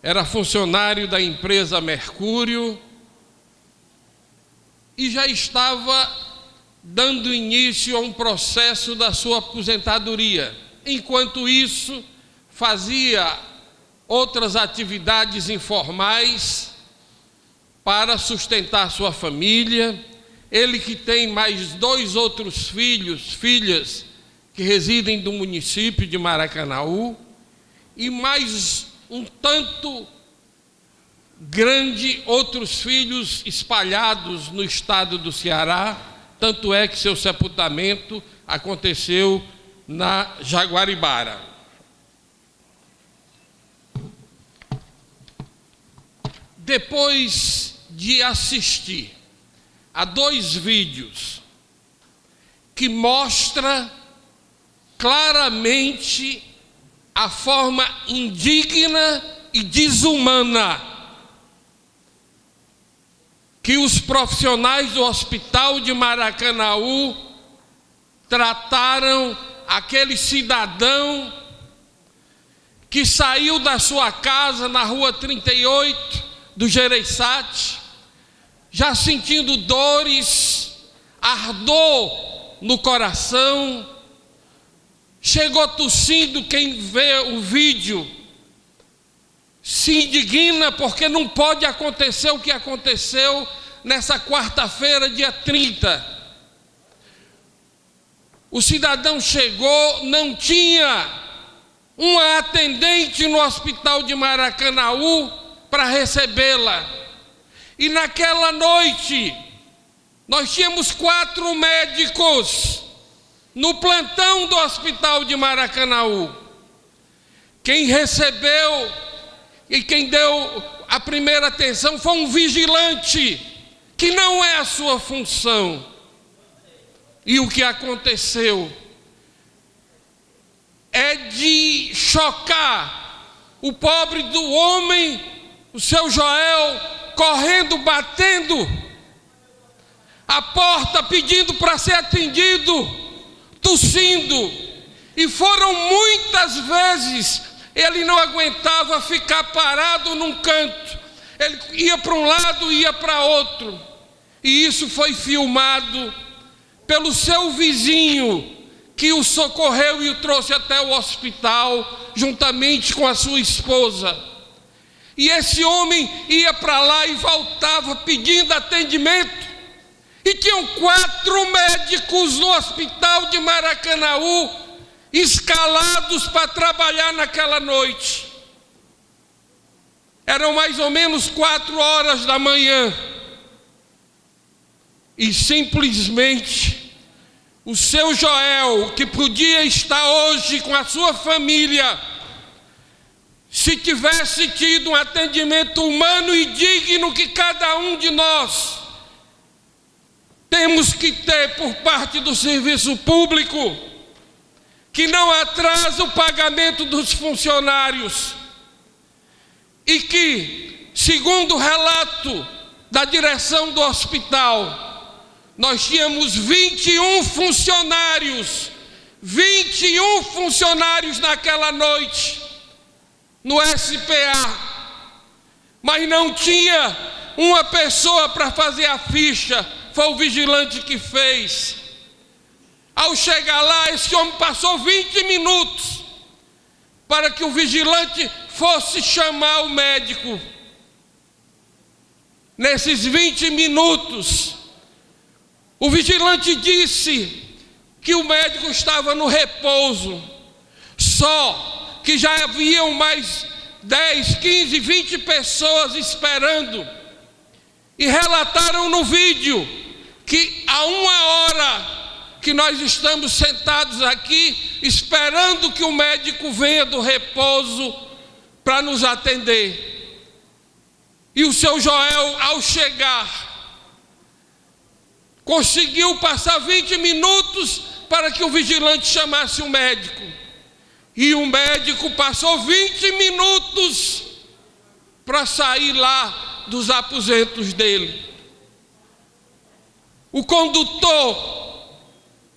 Speaker 8: era funcionário da empresa Mercúrio e já estava dando início a um processo da sua aposentadoria. Enquanto isso, fazia outras atividades informais para sustentar sua família. Ele que tem mais 2 outros filhas que residem no município de Maracanaú e mais um tanto grande outros filhos espalhados no estado do Ceará, tanto é que seu sepultamento aconteceu na Jaguaribara. Depois de assistir a 2 vídeos que mostra claramente a forma indigna e desumana que os profissionais do hospital de Maracanaú trataram aquele cidadão que saiu da sua casa na rua 38 do Gereissati, já sentindo dores, ardor no coração, chegou tossindo. Quem vê o vídeo se indigna, porque não pode acontecer o que aconteceu nessa quarta-feira, dia 30. O cidadão chegou, não tinha uma atendente no hospital de Maracanaú para recebê-la. E naquela noite, nós tínhamos 4 médicos no plantão do hospital de Maracanaú. Quem recebeu e quem deu a primeira atenção foi um vigilante, que não é a sua função. E o que aconteceu é de chocar o pobre do homem, o seu Joel, correndo, batendo a porta, pedindo para ser atendido, tossindo. E foram muitas vezes, ele não aguentava ficar parado num canto, ele ia para um lado, ia para outro. E isso foi filmado pelo seu vizinho, que o socorreu e o trouxe até o hospital, juntamente com a sua esposa. E esse homem ia para lá e voltava pedindo atendimento. E tinham 4 médicos no hospital de Maracanaú escalados para trabalhar naquela noite. Eram mais ou menos 4 horas da manhã. E simplesmente o seu Joel, que podia estar hoje com a sua família, se tivesse tido um atendimento humano e digno que cada um de nós temos que ter por parte do serviço público, que não atrasa o pagamento dos funcionários e que, segundo o relato da direção do hospital, nós tínhamos 21 funcionários naquela noite no SPA, mas não tinha uma pessoa para fazer a ficha. Foi o vigilante que fez. Ao chegar lá, esse homem passou 20 minutos para que o vigilante fosse chamar o médico. Nesses 20 minutos, o vigilante disse que o médico estava no repouso, só que já haviam mais 10, 15, 20 pessoas esperando, e relataram no vídeo que há 1 hora que nós estamos sentados aqui esperando que o médico venha do repouso para nos atender. E o seu Joel, ao chegar, conseguiu passar 20 minutos para que o vigilante chamasse o médico. E o médico passou 20 minutos para sair lá dos aposentos dele. O condutor,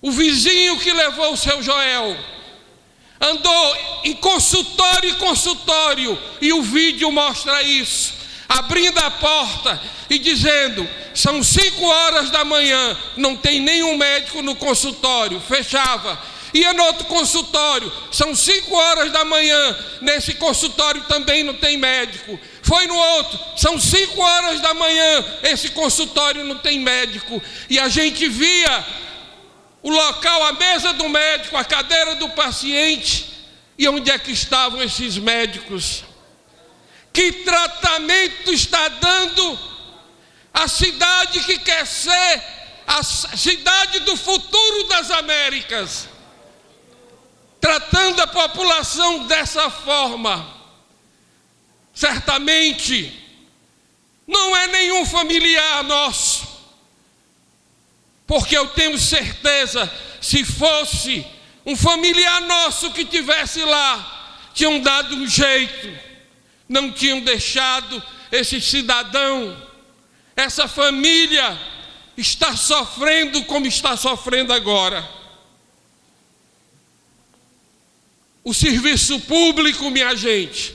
Speaker 8: o vizinho que levou o seu Joel, andou em consultório e consultório, e o vídeo mostra isso, abrindo a porta e dizendo: são 5 horas da manhã, não tem nenhum médico no consultório. Fechava. Ia no outro consultório, são 5 horas da manhã, nesse consultório também não tem médico. Foi no outro, são 5 horas da manhã, esse consultório não tem médico. E a gente via o local, a mesa do médico, a cadeira do paciente. E onde é que estavam esses médicos? Que tratamento está dando a cidade que quer ser a cidade do futuro das Américas, tratando a população dessa forma? Certamente não é nenhum familiar nosso, porque eu tenho certeza, se fosse um familiar nosso que tivesse lá, tinham dado um jeito, não tinham deixado esse cidadão, essa família, estar sofrendo como está sofrendo agora. O serviço público, minha gente,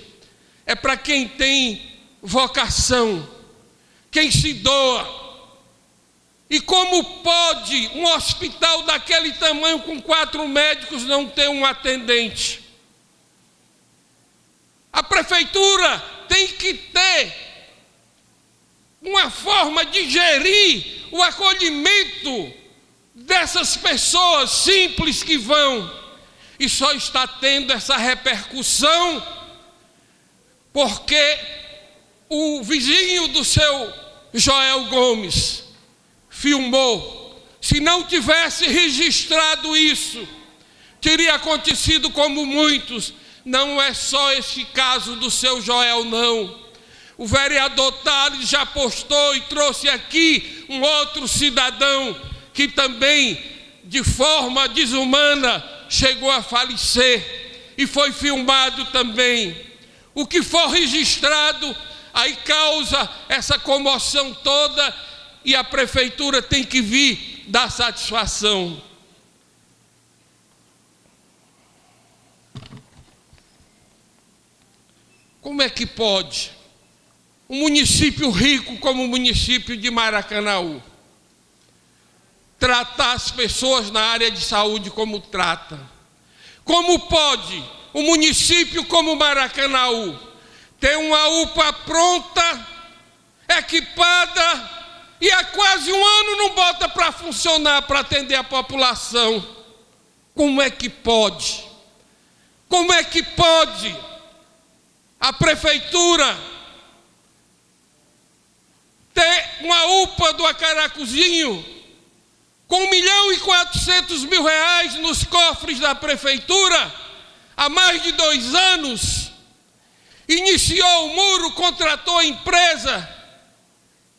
Speaker 8: é para quem tem vocação, quem se doa. E como pode um hospital daquele tamanho, com 4 médicos, não ter um atendente? A prefeitura tem que ter uma forma de gerir o acolhimento dessas pessoas simples que vão, e só está tendo essa repercussão porque o vizinho do seu Joel Gomes filmou. Se não tivesse registrado isso, teria acontecido como muitos. Não é só esse caso do seu Joel, não. O vereador Tales já postou e trouxe aqui um outro cidadão que também, de forma desumana, chegou a falecer e foi filmado também. O que for registrado, aí causa essa comoção toda, e a prefeitura tem que vir dar satisfação. Como é que pode um município rico como o município de Maracanaú tratar as pessoas na área de saúde como trata? Como pode um município como Maracanaú ter uma UPA pronta, equipada, e há quase 1 ano não bota para funcionar, para atender a população? Como é que pode? Como é que pode a prefeitura ter uma UPA do Acaracuzinho com 1.400.000 reais nos cofres da prefeitura há mais de 2 anos? Iniciou o muro, contratou a empresa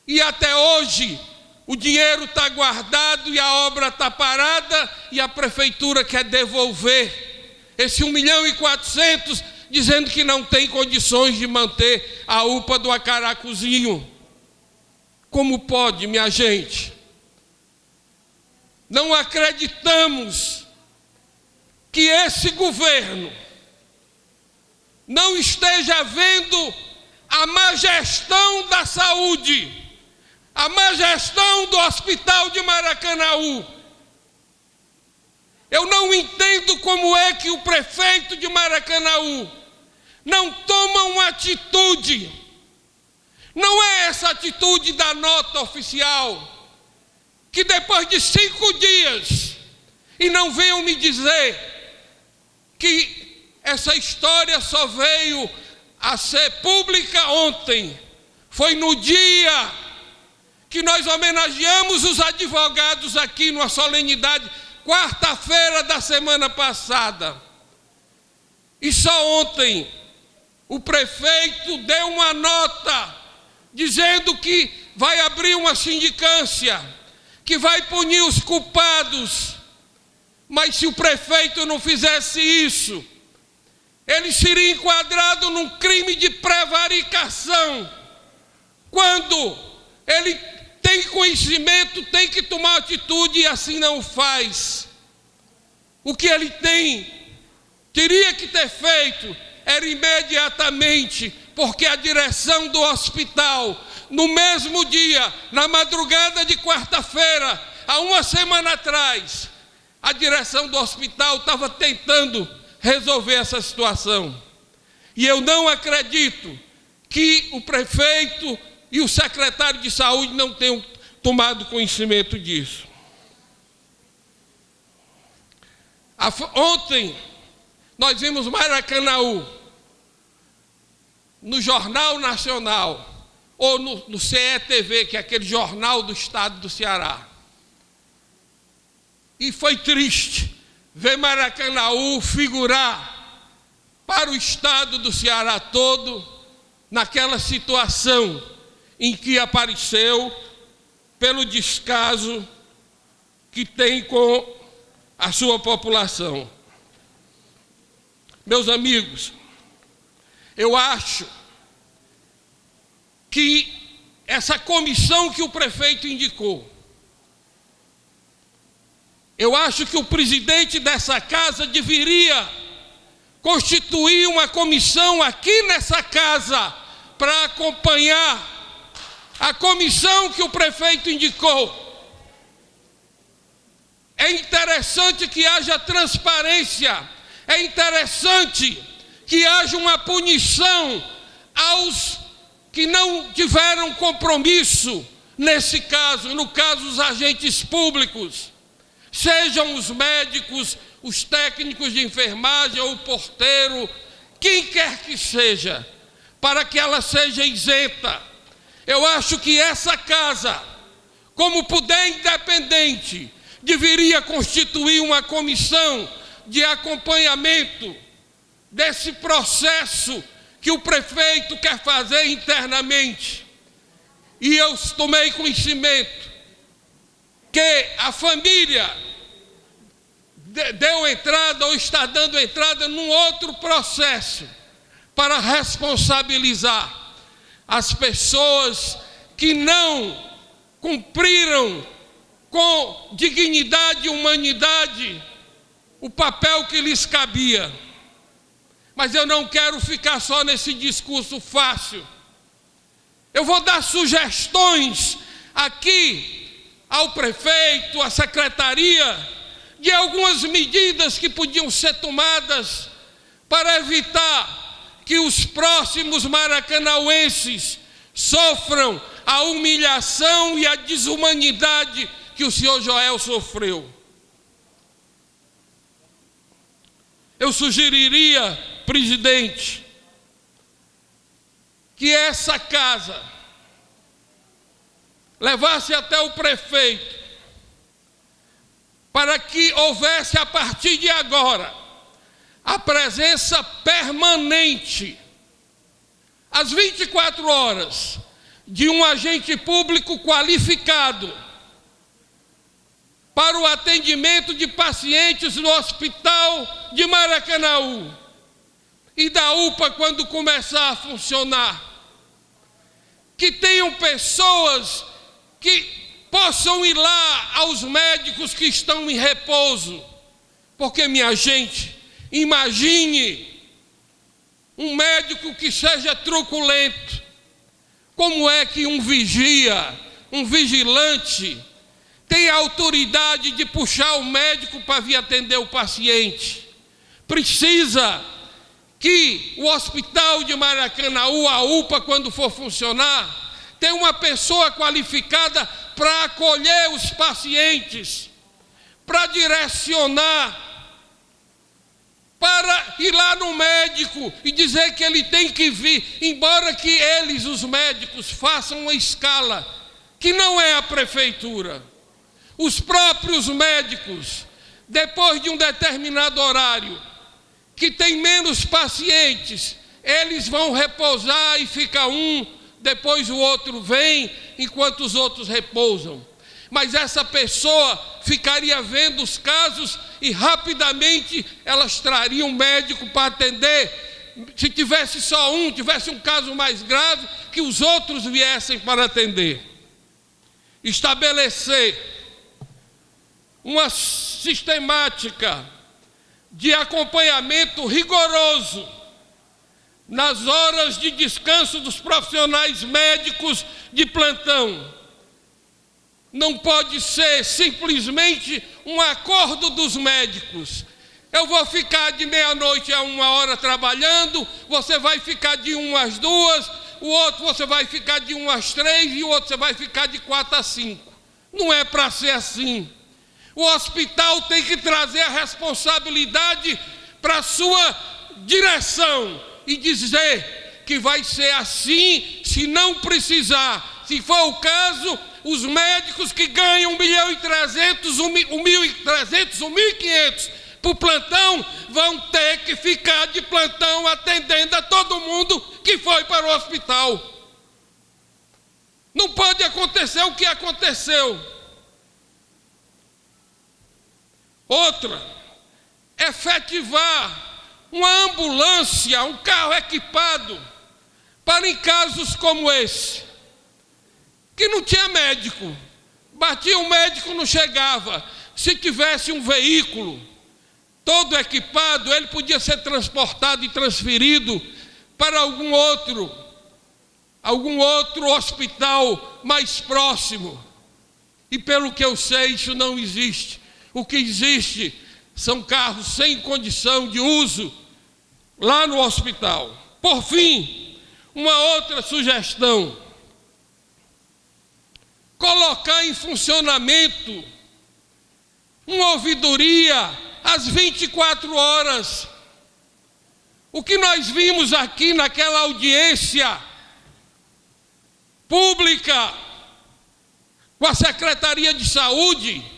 Speaker 8: e até hoje o dinheiro está guardado e a obra está parada e a prefeitura quer devolver esse 1.400.000, dizendo que não tem condições de manter a UPA do Acaracuzinho. Como pode, minha gente? Não acreditamos que esse governo não esteja vendo a má gestão da saúde, a má gestão do Hospital de Maracanaú. Eu não entendo como é que o prefeito de Maracanaú não toma uma atitude. Não é essa atitude da nota oficial, que depois de 5 dias, e não venham me dizer que essa história só veio a ser pública ontem. Foi no dia que nós homenageamos os advogados aqui numa solenidade, quarta-feira da semana passada. E só ontem o prefeito deu uma nota dizendo que vai abrir uma sindicância, que vai punir os culpados. Mas se o prefeito não fizesse isso, ele seria enquadrado num crime de prevaricação. Quando ele tem conhecimento, tem que tomar atitude e assim não faz. O que ele teria que ter feito era imediatamente, porque a direção do hospital, no mesmo dia, na madrugada de quarta-feira, há 1 semana atrás, a direção do hospital estava tentando resolver essa situação. E eu não acredito que o prefeito e o secretário de saúde não tenham tomado conhecimento disso. Ontem, nós vimos Maracanaú, no Jornal Nacional, ou no CETV, que é aquele jornal do estado do Ceará. E foi triste ver Maracanaú figurar para o estado do Ceará todo, naquela situação em que apareceu, pelo descaso que tem com a sua população. Meus amigos, eu acho que essa comissão que o prefeito indicou, eu acho que o presidente dessa casa deveria constituir uma comissão aqui nessa casa para acompanhar a comissão que o prefeito indicou. É interessante que haja transparência, é interessante que haja uma punição aos que não tiveram compromisso nesse caso, no caso os agentes públicos, sejam os médicos, os técnicos de enfermagem ou o porteiro, quem quer que seja, para que ela seja isenta. Eu acho que essa casa, como poder independente, deveria constituir uma comissão de acompanhamento desse processo que o prefeito quer fazer internamente. E eu tomei conhecimento que a família deu entrada ou está dando entrada num outro processo para responsabilizar as pessoas que não cumpriram com dignidade e humanidade o papel que lhes cabia. Mas eu não quero ficar só nesse discurso fácil. Eu vou dar sugestões aqui ao prefeito, à secretaria, de algumas medidas que podiam ser tomadas para evitar que os próximos maracanauenses sofram a humilhação e a desumanidade que o senhor Joel sofreu. eu sugeriria, presidente, que essa casa levasse até o prefeito para que houvesse a partir de agora a presença permanente, às 24 horas, de um agente público qualificado para o atendimento de pacientes no Hospital de Maracanaú e da UPA quando começar a funcionar. Que tenham pessoas que possam ir lá aos médicos que estão em repouso, porque, minha gente, imagine um médico que seja truculento. Como é que um vigia, um vigilante, tem a autoridade de puxar o médico para vir atender o paciente? Precisa que o Hospital de Maracanaú, a UPA, quando for funcionar, tenha uma pessoa qualificada para acolher os pacientes, para direcionar, para ir lá no médico e dizer que ele tem que vir, embora que eles, os médicos, façam uma escala, que não é a prefeitura. Os próprios médicos, depois de um determinado horário, que tem menos pacientes, eles vão repousar e fica um, depois o outro vem, enquanto os outros repousam. Mas essa pessoa ficaria vendo os casos e rapidamente elas trariam um médico para atender. Se tivesse só um, tivesse um caso mais grave, que os outros viessem para atender. Estabelecer uma sistemática de acompanhamento rigoroso nas horas de descanso dos profissionais médicos de plantão. Não pode ser simplesmente um acordo dos médicos. Eu vou ficar de meia-noite a 1h trabalhando, você vai ficar de 1 às 2, o outro você vai ficar de 1 às 3 e o outro você vai ficar de 4 às 5. Não é para ser assim. O hospital tem que trazer a responsabilidade para a sua direção e dizer que vai ser assim, se não precisar. Se for o caso, os médicos que ganham 1.300.000, 1.300, 1.500 por plantão, vão ter que ficar de plantão atendendo a todo mundo que foi para o hospital. Não pode acontecer o que aconteceu. Outra, efetivar uma ambulância, um carro equipado, para em casos como esse, que não tinha médico, batia o médico, não chegava. Se tivesse um veículo todo equipado, ele podia ser transportado e transferido para algum outro hospital mais próximo. E pelo que eu sei, isso não existe. O que existe são carros sem condição de uso lá no hospital. Por fim, uma outra sugestão: colocar em funcionamento uma ouvidoria às 24 horas. O que nós vimos aqui naquela audiência pública com a Secretaria de Saúde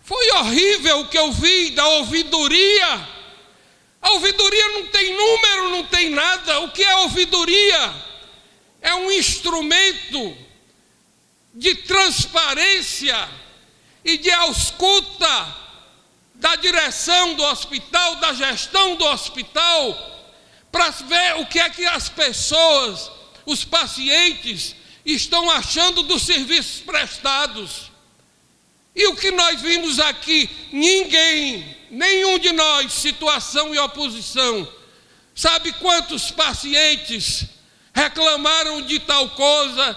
Speaker 8: foi horrível. O que eu vi da ouvidoria. A ouvidoria não tem número, não tem nada. O que é ouvidoria? É um instrumento de transparência e de ausculta da direção do hospital, da gestão do hospital, para ver o que é que as pessoas, os pacientes, estão achando dos serviços prestados. E o que nós vimos aqui, nenhum de nós, situação e oposição, sabe quantos pacientes reclamaram de tal coisa,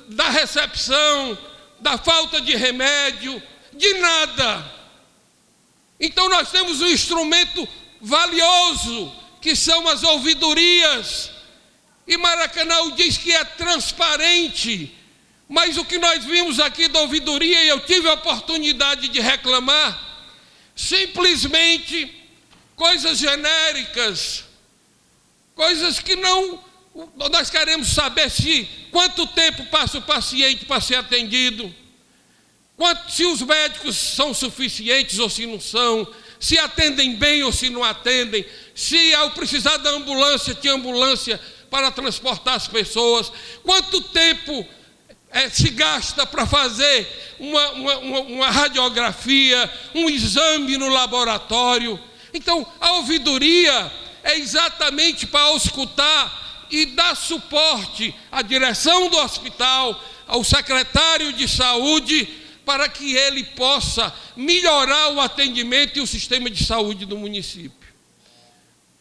Speaker 8: da recepção, da falta de remédio, de nada. Então nós temos um instrumento valioso, que são as ouvidorias. E Maracanaú diz que é transparente, mas o que nós vimos aqui da ouvidoria, e eu tive a oportunidade de reclamar, simplesmente coisas genéricas, coisas que não... Nós queremos saber quanto tempo passa o paciente para ser atendido, se os médicos são suficientes ou se não são, se atendem bem ou se não atendem, se ao precisar da ambulância, tem ambulância para transportar as pessoas, quanto tempo se gasta para fazer uma radiografia, um exame no laboratório. Então, a ouvidoria é exatamente para auscultar e dar suporte à direção do hospital, ao secretário de saúde, para que ele possa melhorar o atendimento e o sistema de saúde do município.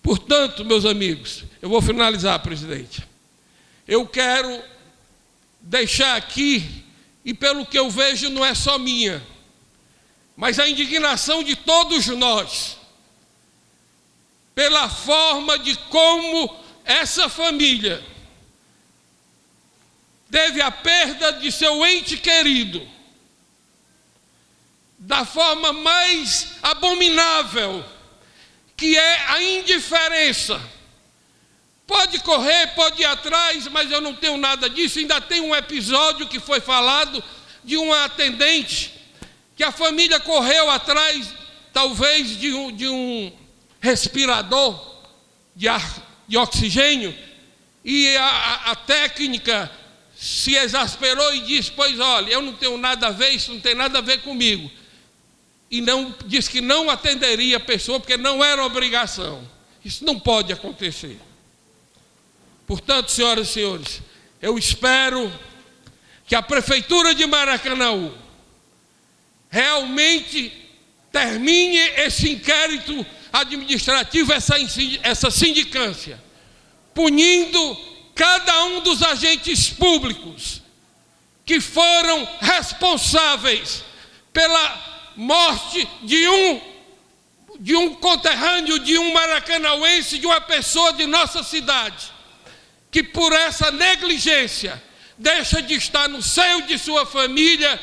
Speaker 8: Portanto, meus amigos, eu vou finalizar, presidente. Eu quero deixar aqui, e pelo que eu vejo não é só minha, mas a indignação de todos nós, pela forma de como essa família teve a perda de seu ente querido, da forma mais abominável, que é a indiferença. Pode correr, pode ir atrás, mas eu não tenho nada disso. Ainda tem um episódio que foi falado de uma atendente, que a família correu atrás, talvez, de um respirador de oxigênio, e a técnica se exasperou e disse: pois olha, eu não tenho nada a ver, isso não tem nada a ver comigo. E disse que não atenderia a pessoa, porque não era obrigação. Isso não pode acontecer. Portanto, senhoras e senhores, eu espero que a Prefeitura de Maracanaú realmente termine esse inquérito administrativo, essa sindicância, punindo cada um dos agentes públicos que foram responsáveis pela morte de um conterrâneo, de um maracanauense, de uma pessoa de nossa cidade, que por essa negligência deixa de estar no seio de sua família,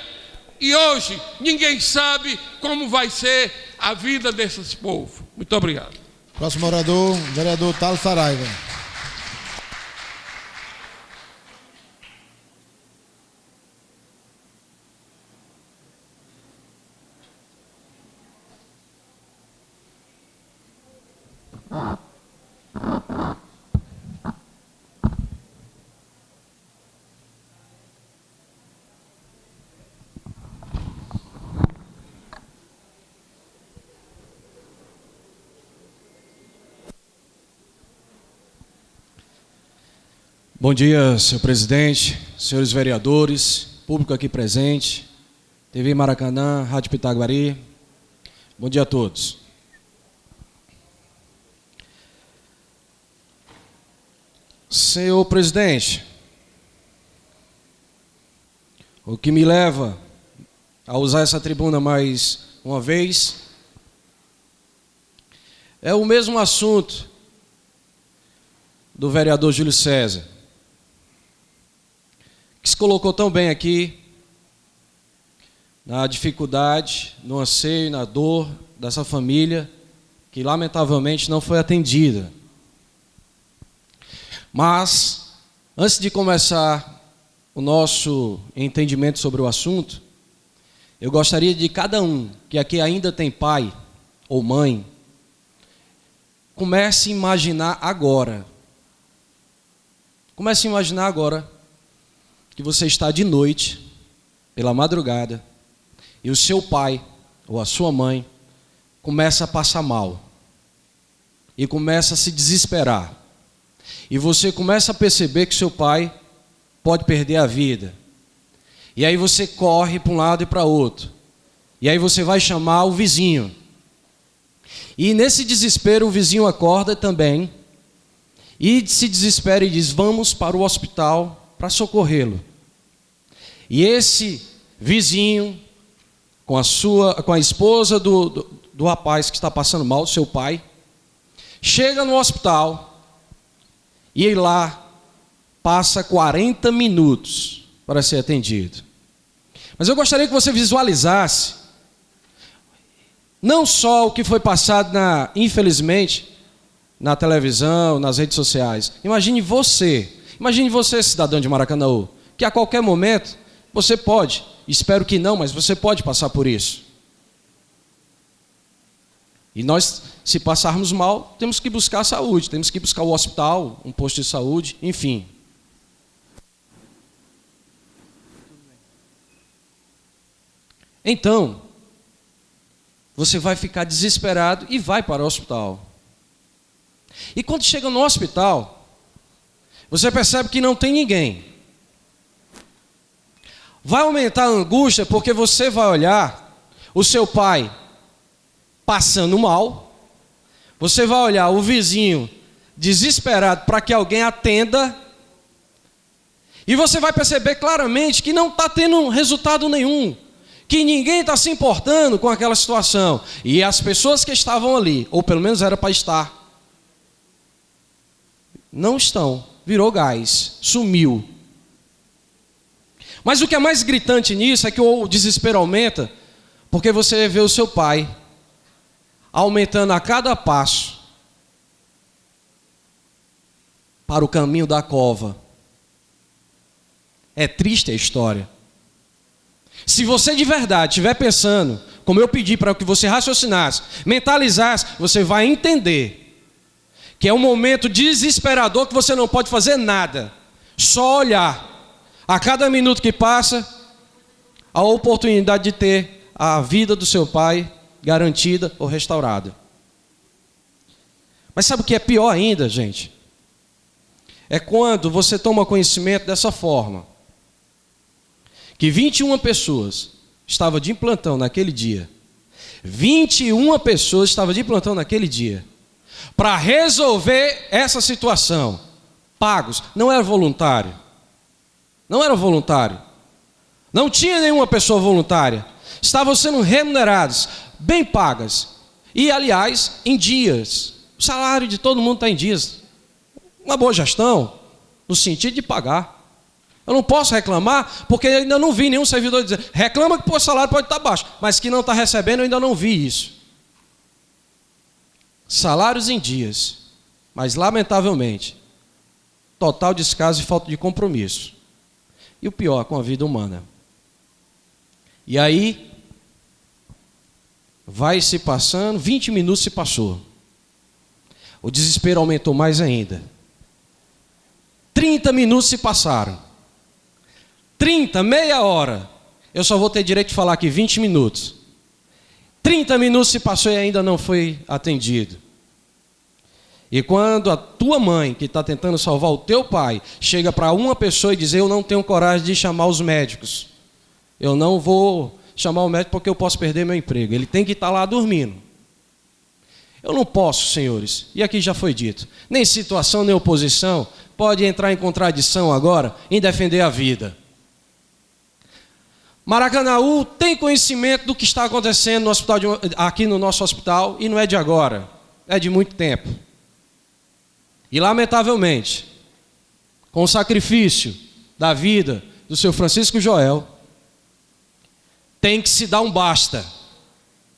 Speaker 8: e hoje ninguém sabe como vai ser a vida desses povos. Muito obrigado.
Speaker 1: Próximo orador, vereador Thales Saraiva.
Speaker 12: Bom dia, senhor presidente, senhores vereadores, público aqui presente, TV Maracanã, Rádio Pitaguari. Bom dia a todos. Senhor presidente, o que me leva a usar essa tribuna mais uma vez é o mesmo assunto do vereador Júlio César, que se colocou tão bem aqui, na dificuldade, no anseio, na dor dessa família, que lamentavelmente não foi atendida. Mas, antes de começar o nosso entendimento sobre o assunto, eu gostaria de cada um que aqui ainda tem pai ou mãe, comece a imaginar agora. Comece a imaginar agora que você está de noite, pela madrugada, e o seu pai ou a sua mãe começa a passar mal e começa a se desesperar. E você começa a perceber que seu pai pode perder a vida. E aí você corre para um lado e para outro. E aí você vai chamar o vizinho. E nesse desespero o vizinho acorda também e se desespera e diz: vamos para o hospital para socorrê-lo. E esse vizinho, com a esposa do rapaz que está passando mal, seu pai, chega no hospital e lá passa 40 minutos para ser atendido. Mas eu gostaria que você visualizasse Não só o que foi passado, infelizmente, na televisão, nas redes sociais. Imagine você, cidadão de Maracanaú, que a qualquer momento você pode, espero que não, mas você pode passar por isso. E nós, se passarmos mal, temos que buscar a saúde, temos que buscar o hospital, um posto de saúde, enfim. Então, você vai ficar desesperado e vai para o hospital. E quando chega no hospital, você percebe que não tem ninguém. Vai aumentar a angústia porque você vai olhar o seu pai passando mal, você vai olhar o vizinho desesperado para que alguém atenda, e você vai perceber claramente que não está tendo resultado nenhum, que ninguém está se importando com aquela situação. E as pessoas que estavam ali, ou pelo menos era para estar, não estão, virou gás, sumiu. Mas o que é mais gritante nisso é que o desespero aumenta, porque você vê o seu pai aumentando a cada passo para o caminho da cova. É triste a história. Se você de verdade estiver pensando, como eu pedi para que você raciocinasse, mentalizasse, você vai entender que é um momento desesperador que você não pode fazer nada, só olhar. A cada minuto que passa, a oportunidade de ter a vida do seu pai garantida ou restaurada. Mas sabe o que é pior ainda, gente? É quando você toma conhecimento dessa forma, que 21 pessoas estavam de plantão naquele dia. 21 pessoas estavam de plantão naquele dia para resolver essa situação, pagos, não era voluntário. Não era voluntário. Não tinha nenhuma pessoa voluntária. Estavam sendo remunerados, bem pagas. E, aliás, em dias. O salário de todo mundo está em dias. Uma boa gestão, no sentido de pagar. Eu não posso reclamar, porque eu ainda não vi nenhum servidor dizer, reclama que o salário pode estar baixo, mas que não está recebendo, eu ainda não vi isso. Salários em dias, mas lamentavelmente, total descaso e falta de compromisso. E o pior, com a vida humana. E aí, vai se passando, 20 minutos se passou. O desespero aumentou mais ainda. 30 minutos se passaram. 30, meia hora. Eu só vou ter direito de falar aqui 20 minutos. 30 minutos se passou e ainda não foi atendido. E quando a tua mãe, que está tentando salvar o teu pai, chega para uma pessoa e diz, eu não tenho coragem de chamar os médicos. Eu não vou chamar o médico porque eu posso perder meu emprego. Ele tem que estar lá dormindo. Eu não posso, senhores, e aqui já foi dito, nem situação nem oposição pode entrar em contradição agora em defender a vida. Maracanaú tem conhecimento do que está acontecendo no hospital aqui no nosso hospital, e não é de agora, é de muito tempo. E lamentavelmente, com o sacrifício da vida do seu Francisco Joel, tem que se dar um basta.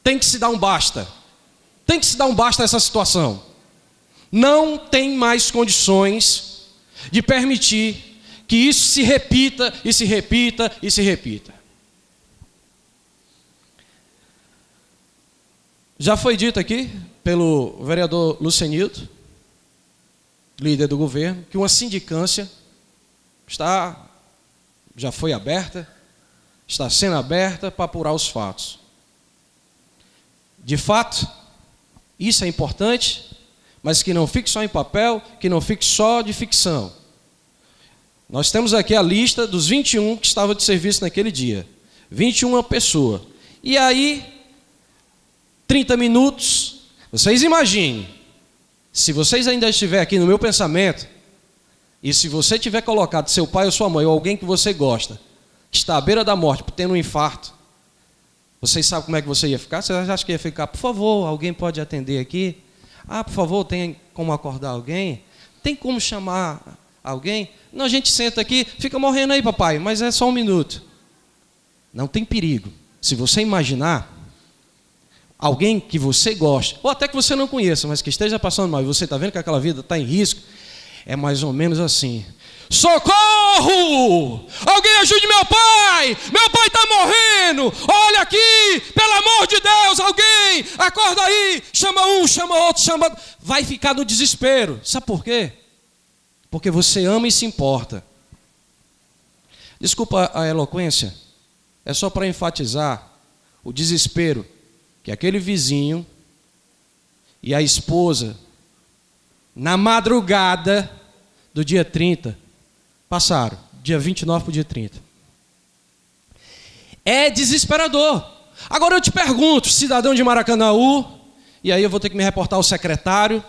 Speaker 12: Tem que se dar um basta. Tem que se dar um basta a essa situação. Não tem mais condições de permitir que isso se repita, e se repita, e se repita. Já foi dito aqui pelo vereador Lucenildo, líder do governo, que uma sindicância já foi aberta, está sendo aberta para apurar os fatos. De fato, isso é importante, mas que não fique só em papel, que não fique só de ficção. Nós temos aqui a lista dos 21 que estavam de serviço naquele dia. 21 pessoas. E aí, 30 minutos, vocês imaginem, se vocês ainda estiverem aqui no meu pensamento, e se você tiver colocado seu pai ou sua mãe, ou alguém que você gosta, que está à beira da morte, tendo um infarto, vocês sabem como é que você ia ficar? Vocês acham que ia ficar, por favor, alguém pode atender aqui? Ah, por favor, tem como acordar alguém? Tem como chamar alguém? Não, a gente senta aqui, fica morrendo aí, papai, mas é só um minuto. Não tem perigo. Se você imaginar, alguém que você goste, ou até que você não conheça, mas que esteja passando mal, e você está vendo que aquela vida está em risco, é mais ou menos assim: socorro! Alguém ajude meu pai! Meu pai está morrendo! Olha aqui! Pelo amor de Deus, alguém! Acorda aí! Chama um, chama outro, chama... Vai ficar no desespero. Sabe por quê? Porque você ama e se importa. Desculpa a eloquência, é só para enfatizar o desespero que aquele vizinho e a esposa, na madrugada do dia 30, passaram, dia 29 para o dia 30. É desesperador. Agora eu te pergunto, cidadão de Maracanaú, e aí eu vou ter que me reportar ao secretário,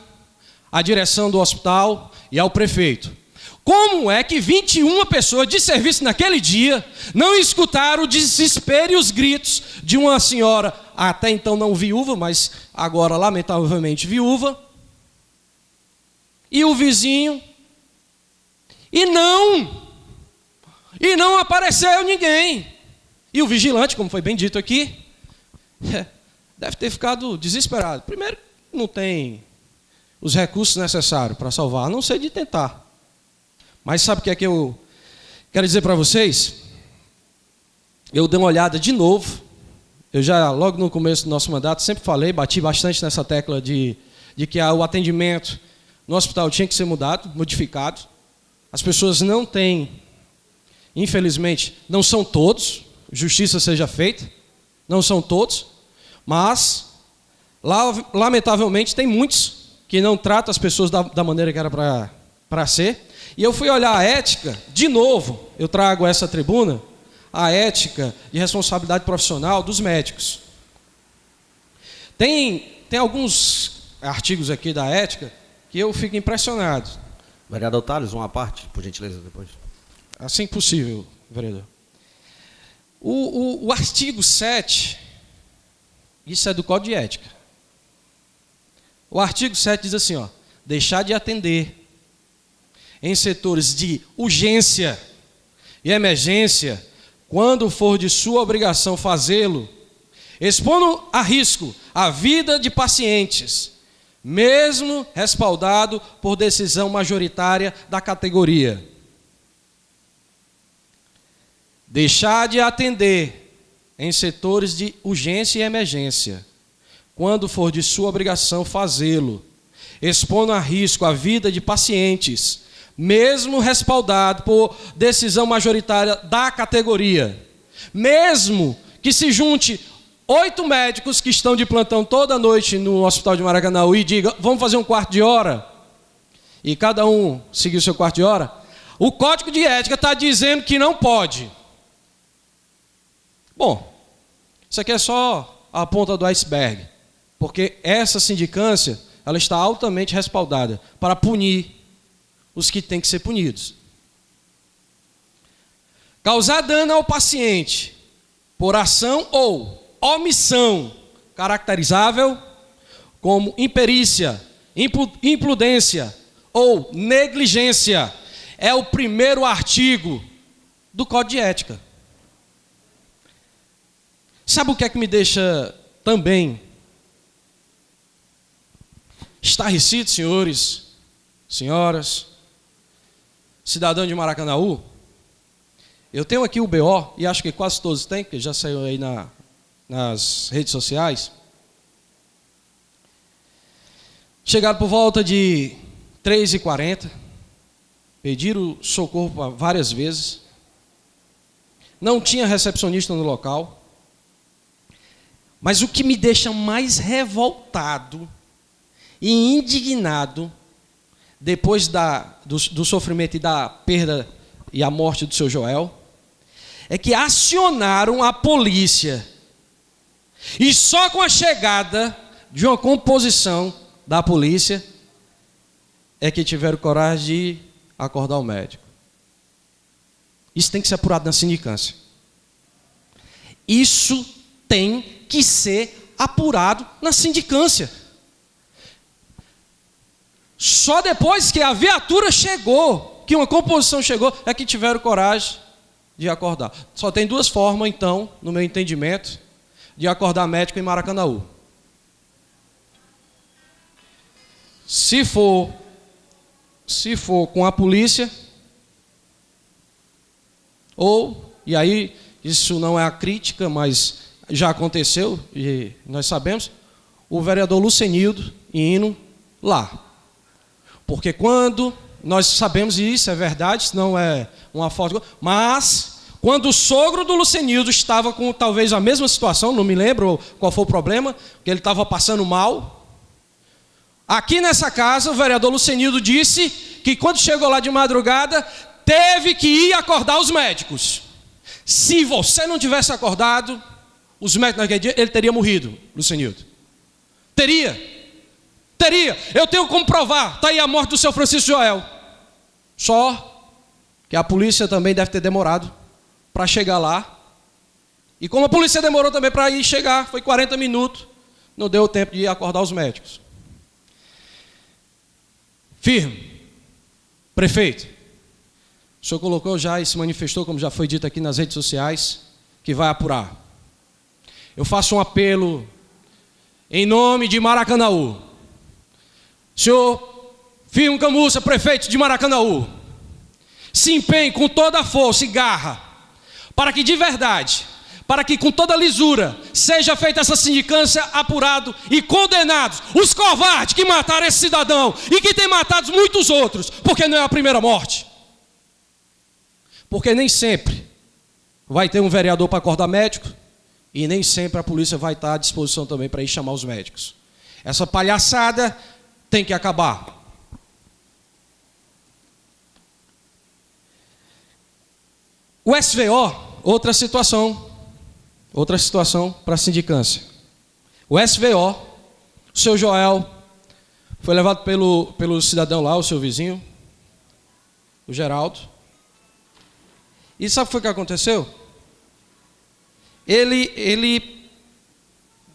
Speaker 12: à direção do hospital e ao prefeito. Como é que 21 pessoas de serviço naquele dia não escutaram o desespero e os gritos de uma senhora, até então não viúva, mas agora lamentavelmente viúva, e o vizinho, e não apareceu ninguém. E o vigilante, como foi bem dito aqui, deve ter ficado desesperado. Primeiro, não tem os recursos necessários para salvar, a não ser de tentar. Mas sabe o que é que eu quero dizer para vocês? Eu dei uma olhada de novo. Eu já, logo no começo do nosso mandato, sempre falei, bati bastante nessa tecla de que o atendimento no hospital tinha que ser modificado. As pessoas não têm, infelizmente, não são todos, justiça seja feita, não são todos, mas, lamentavelmente, tem muitos que não tratam as pessoas da maneira que era para ser. E eu fui olhar a ética, de novo, eu trago a essa tribuna, a ética de responsabilidade profissional dos médicos. Tem alguns artigos aqui da ética que eu fico impressionado.
Speaker 9: Vereador Thales, uma parte, por gentileza, depois.
Speaker 12: Assim que possível, vereador. O artigo 7, isso é do Código de Ética. O artigo 7 diz assim, deixar de atender em setores de urgência e emergência, quando for de sua obrigação fazê-lo, expondo a risco a vida de pacientes, mesmo respaldado por decisão majoritária da categoria. Deixar de atender em setores de urgência e emergência, quando for de sua obrigação fazê-lo, expondo a risco a vida de pacientes, mesmo respaldado por decisão majoritária da categoria, mesmo que se junte 8 médicos que estão de plantão toda noite no Hospital de Maracanaú e diga, vamos fazer um quarto de hora, e cada um seguir o seu quarto de hora, o Código de Ética está dizendo que não pode. Bom, isso aqui é só a ponta do iceberg, porque essa sindicância ela está altamente respaldada para punir os que têm que ser punidos. Causar dano ao paciente por ação ou omissão caracterizável como imperícia, imprudência ou negligência é o primeiro artigo do Código de Ética. Sabe o que é que me deixa também estarrecido, senhores, senhoras, cidadão de Maracanaú? Eu tenho aqui o BO, e acho que quase todos têm, porque já saiu aí nas redes sociais. Chegaram por volta de 3h40, pediram socorro várias vezes, não tinha recepcionista no local, mas o que me deixa mais revoltado e indignado, depois do sofrimento e da perda e a morte do seu Joel, é que acionaram a polícia, e só com a chegada de uma composição da polícia é que tiveram coragem de acordar o médico. Isso tem que ser apurado na sindicância. Isso tem que ser apurado na sindicância. Só depois que a viatura chegou, que uma composição chegou, é que tiveram coragem de acordar. Só tem duas formas, então, no meu entendimento, de acordar médico em Maracanaú. Se for com a polícia, e aí isso não é a crítica, mas já aconteceu e nós sabemos, o vereador Lucenildo indo lá. Porque quando nós sabemos, e isso é verdade, isso não é uma foto, mas quando o sogro do Lucenildo estava com talvez a mesma situação, não me lembro qual foi o problema, que ele estava passando mal. Aqui nessa casa, o vereador Lucenildo disse que quando chegou lá de madrugada, teve que ir acordar os médicos. Se você não tivesse acordado, os médicos naquele dia, ele teria morrido, Lucenildo. Teria. Eu tenho como provar. Está aí a morte do seu Francisco Joel. Só que a polícia também deve ter demorado para chegar lá. E como a polícia demorou também para ir chegar, foi 40 minutos, não deu tempo de ir acordar os médicos. Firme. Prefeito, o senhor colocou já e se manifestou, como já foi dito aqui nas redes sociais, que vai apurar. Eu faço um apelo em nome de Maracanaú. Senhor Firmo Camussa, prefeito de Maracanaú, se empenhe com toda a força e garra para que de verdade, para que com toda lisura seja feita essa sindicância, apurado e condenados os covardes que mataram esse cidadão e que têm matado muitos outros, porque não é a primeira morte. Porque nem sempre vai ter um vereador para acordar médico e nem sempre a polícia vai estar à disposição também para ir chamar os médicos. Essa palhaçada tem que acabar. O SVO, outra situação para a sindicância. O SVO, o seu Joel, foi levado pelo cidadão lá, o seu vizinho, o Geraldo. E sabe o que foi que aconteceu? Ele,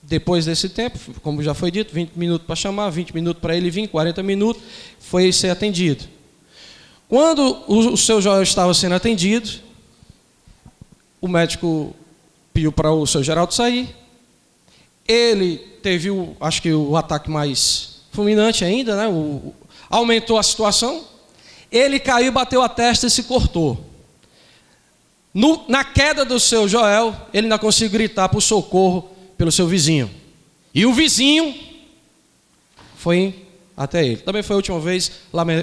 Speaker 12: depois desse tempo, como já foi dito, 20 minutos para chamar, 20 minutos para ele vir, 40 minutos, foi ser atendido. Quando o seu Joel estava sendo atendido, o médico pediu para o seu Geraldo sair. Ele teve, acho que o ataque mais fulminante ainda, né? Aumentou a situação. Ele caiu, bateu a testa e se cortou. Na queda do seu Joel, ele ainda conseguiu gritar por socorro pelo seu vizinho. E o vizinho foi até ele. Também foi a última vez,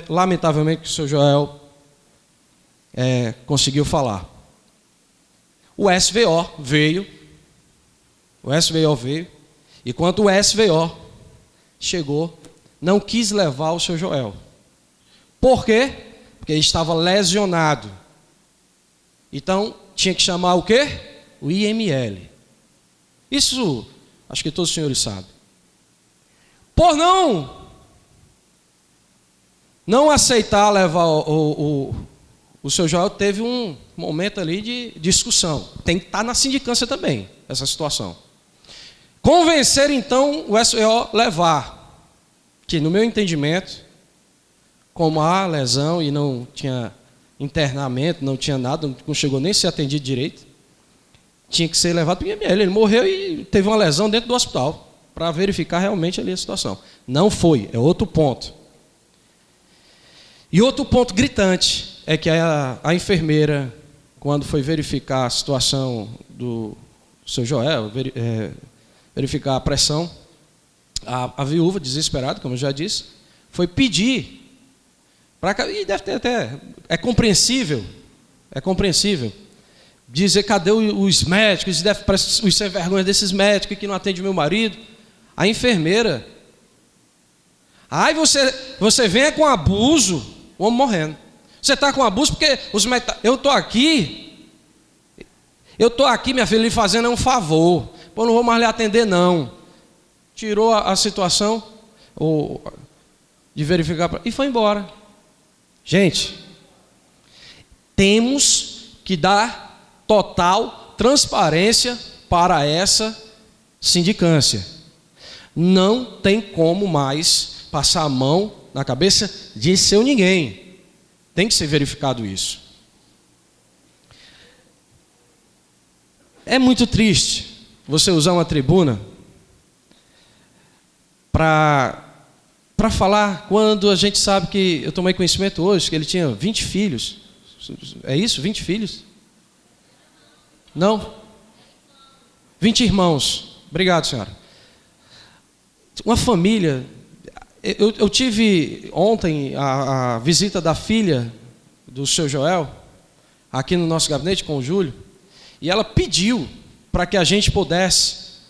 Speaker 12: lamentavelmente, que o seu Joel conseguiu falar. O SVO veio, e quando o SVO chegou, não quis levar o seu Joel. Por quê? Porque ele estava lesionado. Então, tinha que chamar o quê? O IML. Isso, acho que todos os senhores sabem. Por não aceitar levar o seu Joel, teve um momento ali de discussão. Tem que estar na sindicância também, essa situação. Convencer, então, o SVO levar, que no meu entendimento, como há lesão e não tinha internamento, não tinha nada, não chegou nem a ser atendido direito, tinha que ser levado para o IML. Ele morreu e teve uma lesão dentro do hospital, para verificar realmente ali a situação. Não foi, é outro ponto. E outro ponto gritante é que a enfermeira, quando foi verificar a situação do seu Joel, verificar a pressão, a viúva, desesperada, como eu já disse, foi pedir, e deve ter até, é compreensível, dizer, cadê os médicos, os sem vergonha desses médicos que não atendem o meu marido? A enfermeira, aí você vem com abuso, o homem morrendo. Você está com abuso porque os médicos, eu estou aqui, minha filha, lhe fazendo um favor, pô, não vou mais lhe atender não. Tirou a situação de verificar e foi embora. Gente, temos que dar total transparência para essa sindicância. Não tem como mais passar a mão na cabeça de seu ninguém. Tem que ser verificado isso. É muito triste você usar uma tribuna para para falar quando a gente sabe que, eu tomei conhecimento hoje, que ele tinha 20 filhos. É isso? 20 filhos? Não? 20 irmãos. Obrigado, senhora. Uma família... Eu tive ontem a visita da filha do seu Joel, aqui no nosso gabinete com o Júlio, e ela pediu para que a gente pudesse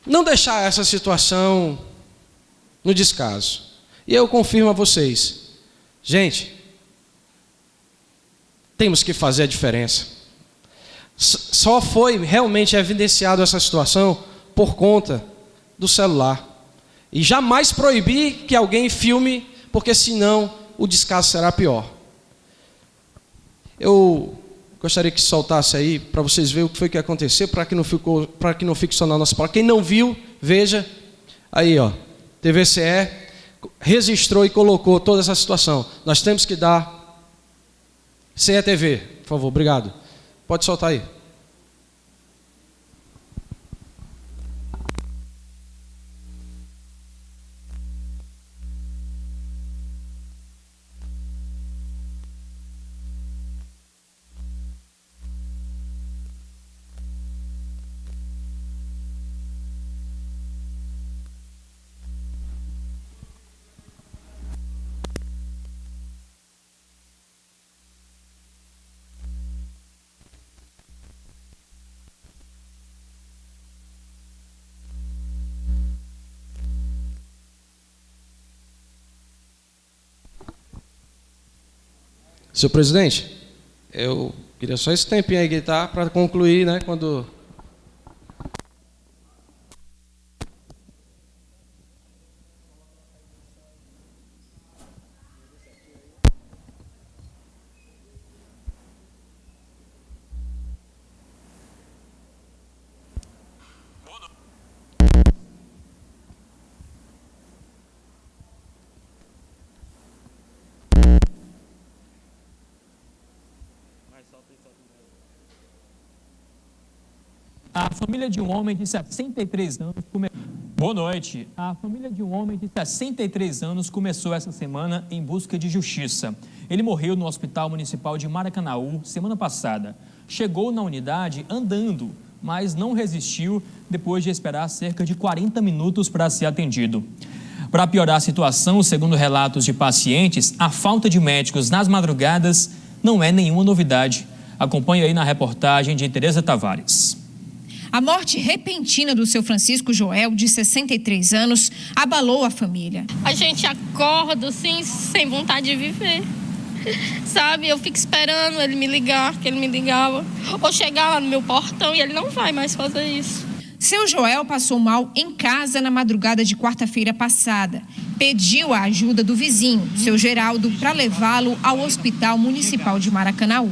Speaker 12: não deixar essa situação no descaso. E eu confirmo a vocês, gente, temos que fazer a diferença. Só foi realmente evidenciado essa situação por conta do celular. E jamais proibir que alguém filme, porque senão o descaso será pior. Eu gostaria que soltasse aí, para vocês verem o que foi que aconteceu, para que não fique só na nossa palavra. Quem não viu, veja. Aí, ó, TVCE registrou e colocou toda essa situação. Nós temos que dar... CETV, por favor, obrigado. Pode soltar aí. Senhor presidente, eu queria só esse tempinho aí, tá? Para concluir, né? Quando...
Speaker 13: A família de um homem de 63 anos... Boa noite. A família de um homem de 63 anos começou essa semana em busca de justiça. Ele morreu no Hospital Municipal de Maracanaú semana passada. Chegou na unidade andando, mas não resistiu depois de esperar cerca de 40 minutos para ser atendido. Para piorar a situação, segundo relatos de pacientes, a falta de médicos nas madrugadas não é nenhuma novidade. Acompanhe aí na reportagem de Tereza Tavares.
Speaker 14: A morte repentina do seu Francisco Joel, de 63 anos, abalou a família.
Speaker 15: A gente acorda assim, sem vontade de viver, sabe? Eu fico esperando ele me ligar, que ele me ligava, ou chegar lá no meu portão e ele não vai mais fazer isso.
Speaker 14: Seu Joel passou mal em casa na madrugada de quarta-feira passada. Pediu a ajuda do vizinho, seu Geraldo, para levá-lo ao Hospital Municipal de Maracanaú.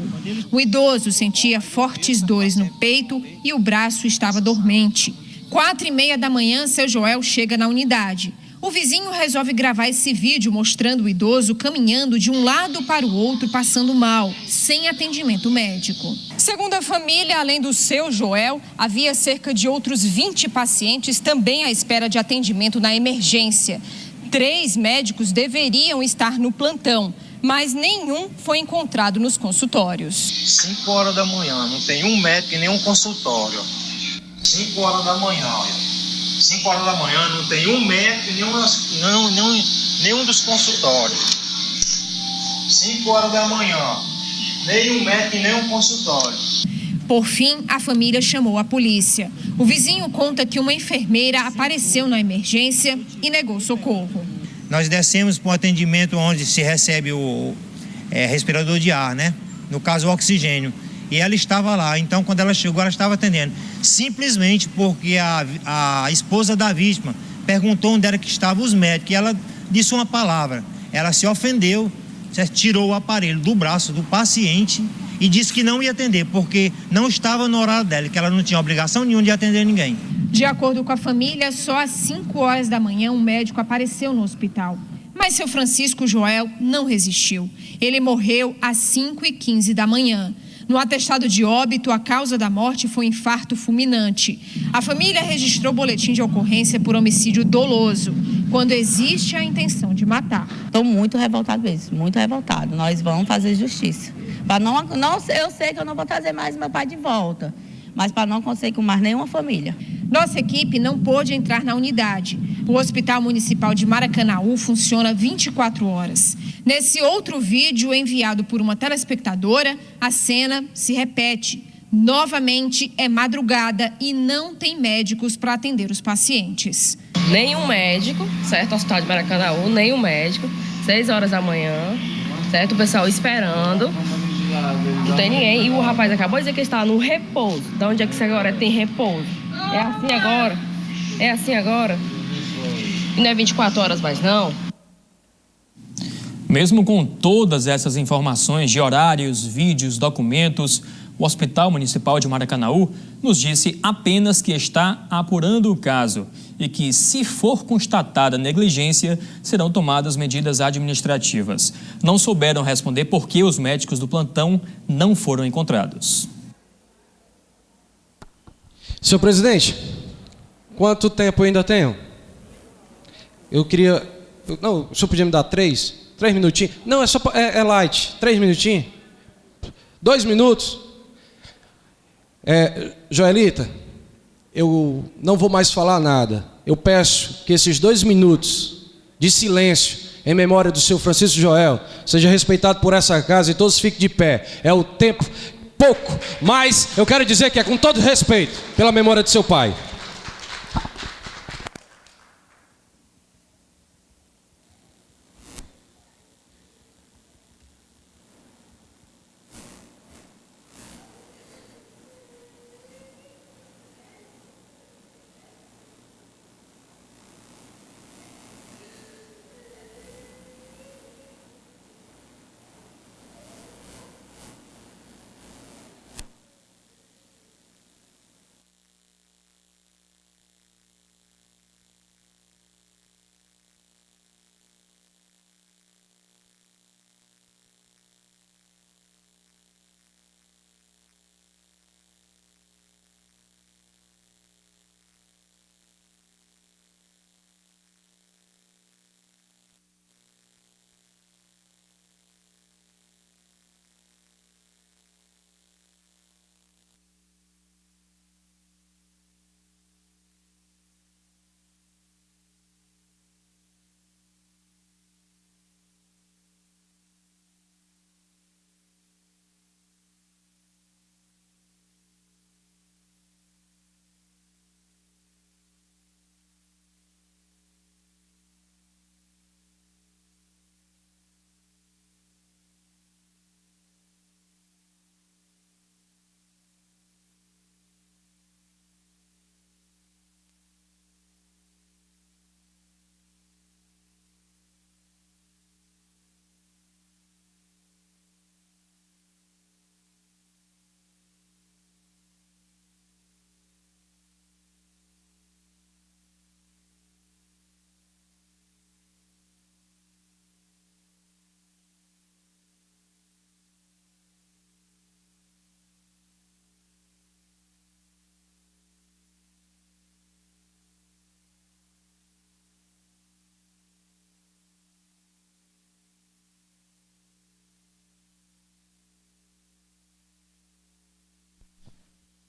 Speaker 14: O idoso sentia fortes dores no peito e o braço estava dormente. 4h30 da manhã, seu Joel chega na unidade. O vizinho resolve gravar esse vídeo mostrando o idoso caminhando de um lado para o outro, passando mal, sem atendimento médico. Segundo a família, além do seu Joel, havia cerca de outros 20 pacientes também à espera de atendimento na emergência. 3 médicos deveriam estar no plantão, mas nenhum foi encontrado nos consultórios.
Speaker 16: 5 horas da manhã, não tem um médico e nenhum consultório. 5 horas da manhã, olha. 5 horas da manhã, não tem um médico e nenhum dos consultórios. 5 horas da manhã, nenhum médico e nenhum consultório.
Speaker 14: Por fim, a família chamou a polícia. O vizinho conta que uma enfermeira apareceu na emergência e negou socorro.
Speaker 16: Nós descemos para um atendimento onde se recebe o respirador de ar, né? No caso, o oxigênio. E ela estava lá, então quando ela chegou, ela estava atendendo. Simplesmente porque a esposa da vítima perguntou onde era que estavam os médicos. E ela disse uma palavra. Ela se ofendeu, tirou o aparelho do braço do paciente e disse que não ia atender, porque não estava no horário dela, que ela não tinha obrigação nenhuma de atender ninguém.
Speaker 14: De acordo com a família, só às 5 horas da manhã um médico apareceu no hospital. Mas seu Francisco Joel não resistiu. Ele morreu às 5h15 da manhã. No atestado de óbito, a causa da morte foi infarto fulminante. A família registrou boletim de ocorrência por homicídio doloso, quando existe a intenção de matar.
Speaker 17: Estou muito revoltado mesmo, muito revoltado. Nós vamos fazer justiça. Eu sei que eu não vou trazer mais meu pai de volta, mas para não acontecer com mais nenhuma família.
Speaker 14: Nossa equipe não pôde entrar na unidade. O Hospital Municipal de Maracanaú funciona 24 horas. Nesse outro vídeo enviado por uma telespectadora, a cena se repete. Novamente é madrugada e não tem médicos para atender os pacientes.
Speaker 18: Nenhum médico, certo? Hospital de Maracanaú, nenhum médico. 6 horas da manhã, certo? O pessoal esperando. Não tem ninguém. E o rapaz acabou de dizer que ele estava no repouso. De onde é que isso agora tem repouso? É assim agora? É assim agora? E não é 24 horas mais, não?
Speaker 13: Mesmo com todas essas informações de horários, vídeos, documentos, o Hospital Municipal de Maracanaú nos disse apenas que está apurando o caso e que, se for constatada negligência, serão tomadas medidas administrativas. Não souberam responder por que os médicos do plantão não foram encontrados.
Speaker 12: Senhor presidente, quanto tempo eu ainda tenho? Eu queria... Não, o senhor podia me dar 3 minutinhos? Não, é só... É light. 3 minutinhos? 2 minutos? Joelita, eu não vou mais falar nada. Eu peço que esses 2 minutos de silêncio em memória do seu Francisco Joel seja respeitado por essa casa e todos fiquem de pé. É o tempo pouco, mas eu quero dizer que é com todo respeito pela memória de seu pai.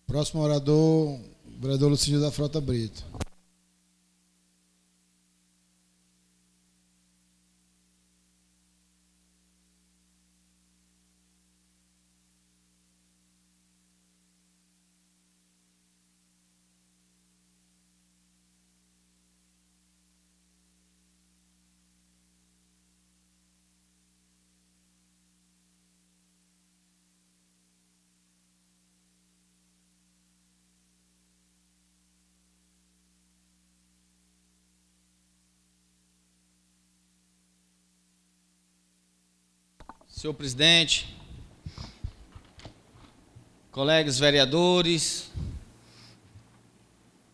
Speaker 1: Próximo orador, o vereador Lucínio da Frota Brito.
Speaker 3: Senhor presidente, colegas vereadores,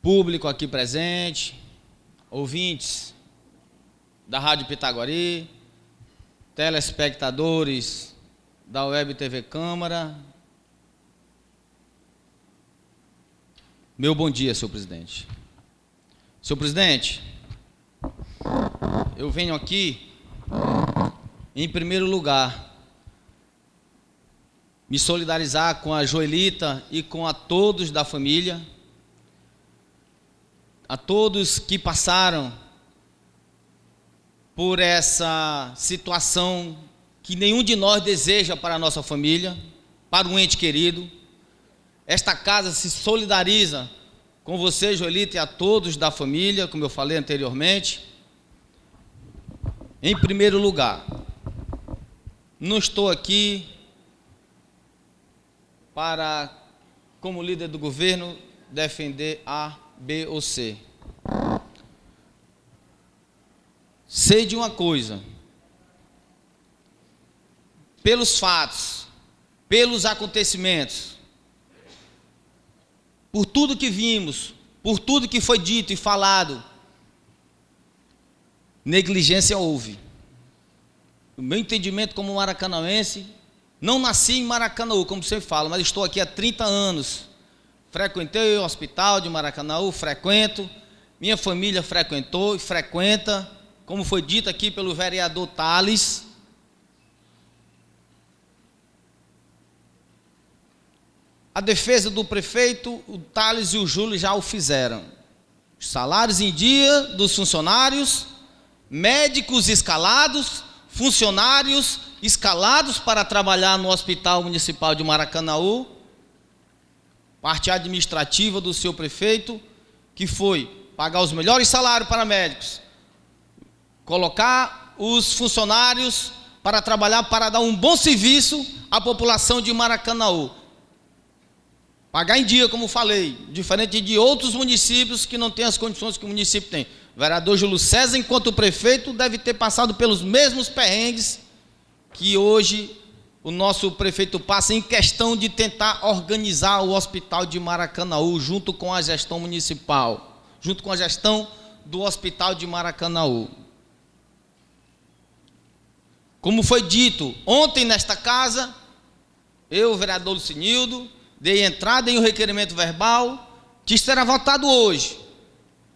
Speaker 3: público aqui presente, ouvintes da Rádio Pitaguari, telespectadores da Web TV Câmara
Speaker 19: Meu bom dia, senhor presidente. Senhor presidente, eu venho aqui, em primeiro lugar, me solidarizar com a Joelita e com a todos da família, a todos que passaram por essa situação que nenhum de nós deseja para a nossa família, para um ente querido. Esta casa se solidariza com você, Joelita, e a todos da família, como eu falei anteriormente. Em primeiro lugar, não estou aqui para, como líder do governo, defender A, B ou C. Sei de uma coisa: pelos fatos, pelos acontecimentos, por tudo que vimos, por tudo que foi dito e falado, negligência houve. O meu entendimento como maracanauense, não nasci em Maracanaú, como você fala, mas estou aqui há 30 anos. Frequentei o hospital de Maracanaú, frequento, minha família frequentou e frequenta, como foi dito aqui pelo vereador Tales. A defesa do prefeito, o Tales e o Júlio já o fizeram. Os salários em dia dos funcionários, médicos escalados, funcionários escalados para trabalhar no Hospital Municipal de Maracanaú, parte administrativa do seu prefeito, que foi pagar os melhores salários para médicos, colocar os funcionários para trabalhar, para dar um bom serviço à população de Maracanaú. Pagar em dia, como falei, diferente de outros municípios que não têm as condições que o município tem. O vereador Júlio César, enquanto prefeito, deve ter passado pelos mesmos perrengues que hoje o nosso prefeito passa em questão de tentar organizar o hospital de Maracanaú junto com a gestão municipal, junto com a gestão do hospital de Maracanaú. Como foi dito ontem nesta casa, eu, o vereador Lucinildo, dei entrada em um requerimento verbal que será votado hoje,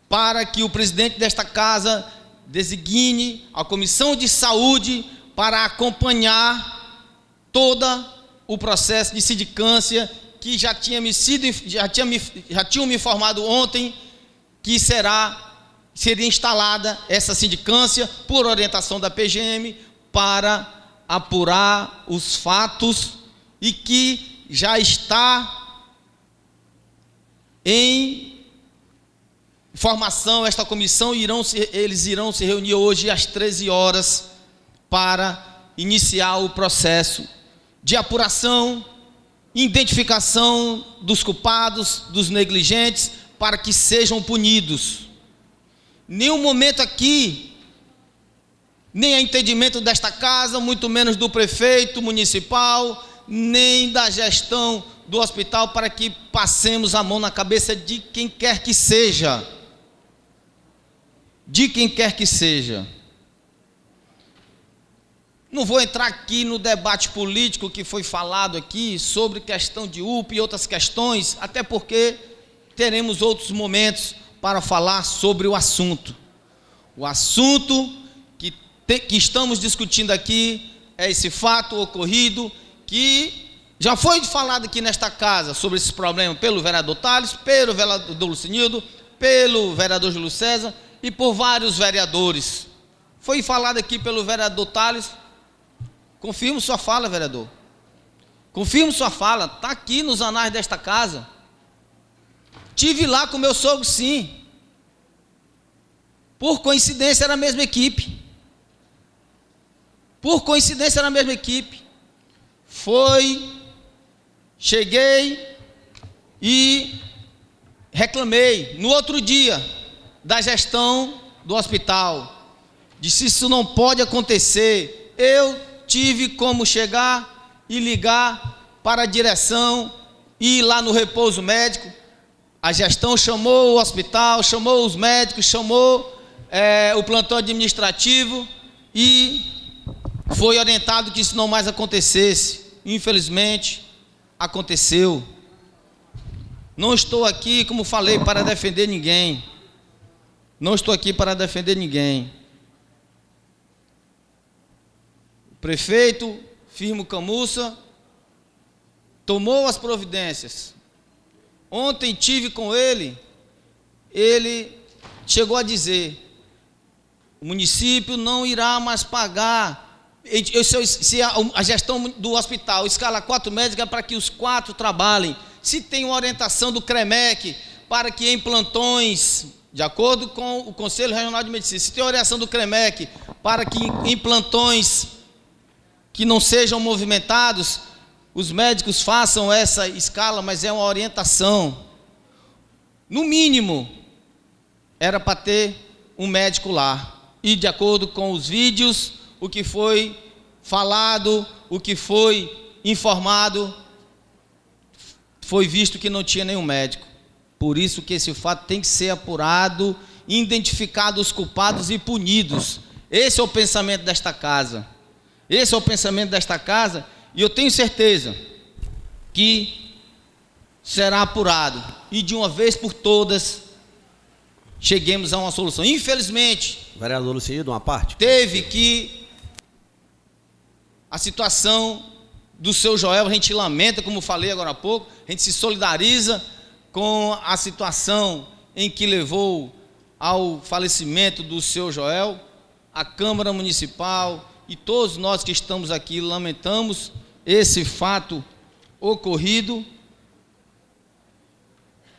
Speaker 19: para que o presidente desta casa designe a Comissão de Saúde para acompanhar todo o processo de sindicância que já tinham me informado ontem que seria instalada essa sindicância por orientação da PGM para apurar os fatos e que já está em formação esta comissão. Eles irão se reunir hoje às 13 horas para iniciar o processo de apuração, identificação dos culpados, dos negligentes, para que sejam punidos. Nenhum momento aqui, nem é entendimento desta casa, muito menos do prefeito municipal, nem da gestão do hospital, para que passemos a mão na cabeça de quem quer que seja. De quem quer que seja. Não vou entrar aqui no debate político que foi falado aqui sobre questão de UPA e outras questões, até porque teremos outros momentos para falar sobre o assunto. O assunto que estamos discutindo aqui é esse fato ocorrido, que já foi falado aqui nesta casa sobre esse problema pelo vereador Tales, pelo vereador Lucinildo, pelo vereador Júlio César e por vários vereadores. Foi falado aqui pelo vereador Tales. Confirmo sua fala, vereador. Confirmo sua fala, está aqui nos anais desta casa. Tive lá com meu sogro, sim. Por coincidência era a mesma equipe. Por coincidência era a mesma equipe. Cheguei e reclamei no outro dia da gestão do hospital. Disse: isso não pode acontecer. Eu tive como chegar e ligar para a direção e ir lá no repouso médico. A gestão chamou o hospital, chamou os médicos, chamou o plantão administrativo e foi orientado que isso não mais acontecesse. Infelizmente, aconteceu. Não estou aqui, como falei, para defender ninguém. Não estou aqui para defender ninguém. O prefeito Firmo Camussa tomou as providências. Ontem tive com ele chegou a dizer: o município não irá mais pagar. Se a gestão do hospital escala 4 médicos, é para que os 4 trabalhem. Se tem uma orientação do CREMEC para que em plantões, de acordo com o Conselho Regional de Medicina, se tem orientação do CREMEC para que em plantões que não sejam movimentados, os médicos façam essa escala, mas é uma orientação. No mínimo, era para ter um médico lá. E de acordo com os vídeos, o que foi falado, o que foi informado, foi visto que não tinha nenhum médico. Por isso que esse fato tem que ser apurado, identificado os culpados e punidos. Esse é o pensamento desta casa. Esse é o pensamento desta casa, e eu tenho certeza que será apurado. E de uma vez por todas, cheguemos a uma solução. Infelizmente,
Speaker 9: vereador Lucindo, uma parte.
Speaker 19: Teve que a situação do seu Joel, a gente lamenta, como falei agora há pouco, a gente se solidariza com a situação em que levou ao falecimento do seu Joel. A Câmara Municipal e todos nós que estamos aqui lamentamos esse fato ocorrido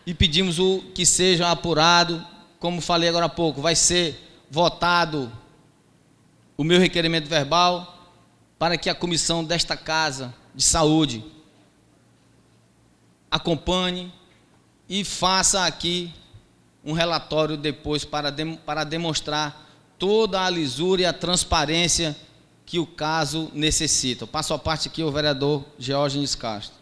Speaker 19: e pedimos que seja apurado. Como falei agora há pouco, vai ser votado o meu requerimento verbal para que a comissão desta Casa de Saúde acompanhe e faça aqui um relatório depois para demonstrar toda a lisura e a transparência que o caso necessita. Eu passo a parte aqui ao vereador Geórgenes Castro.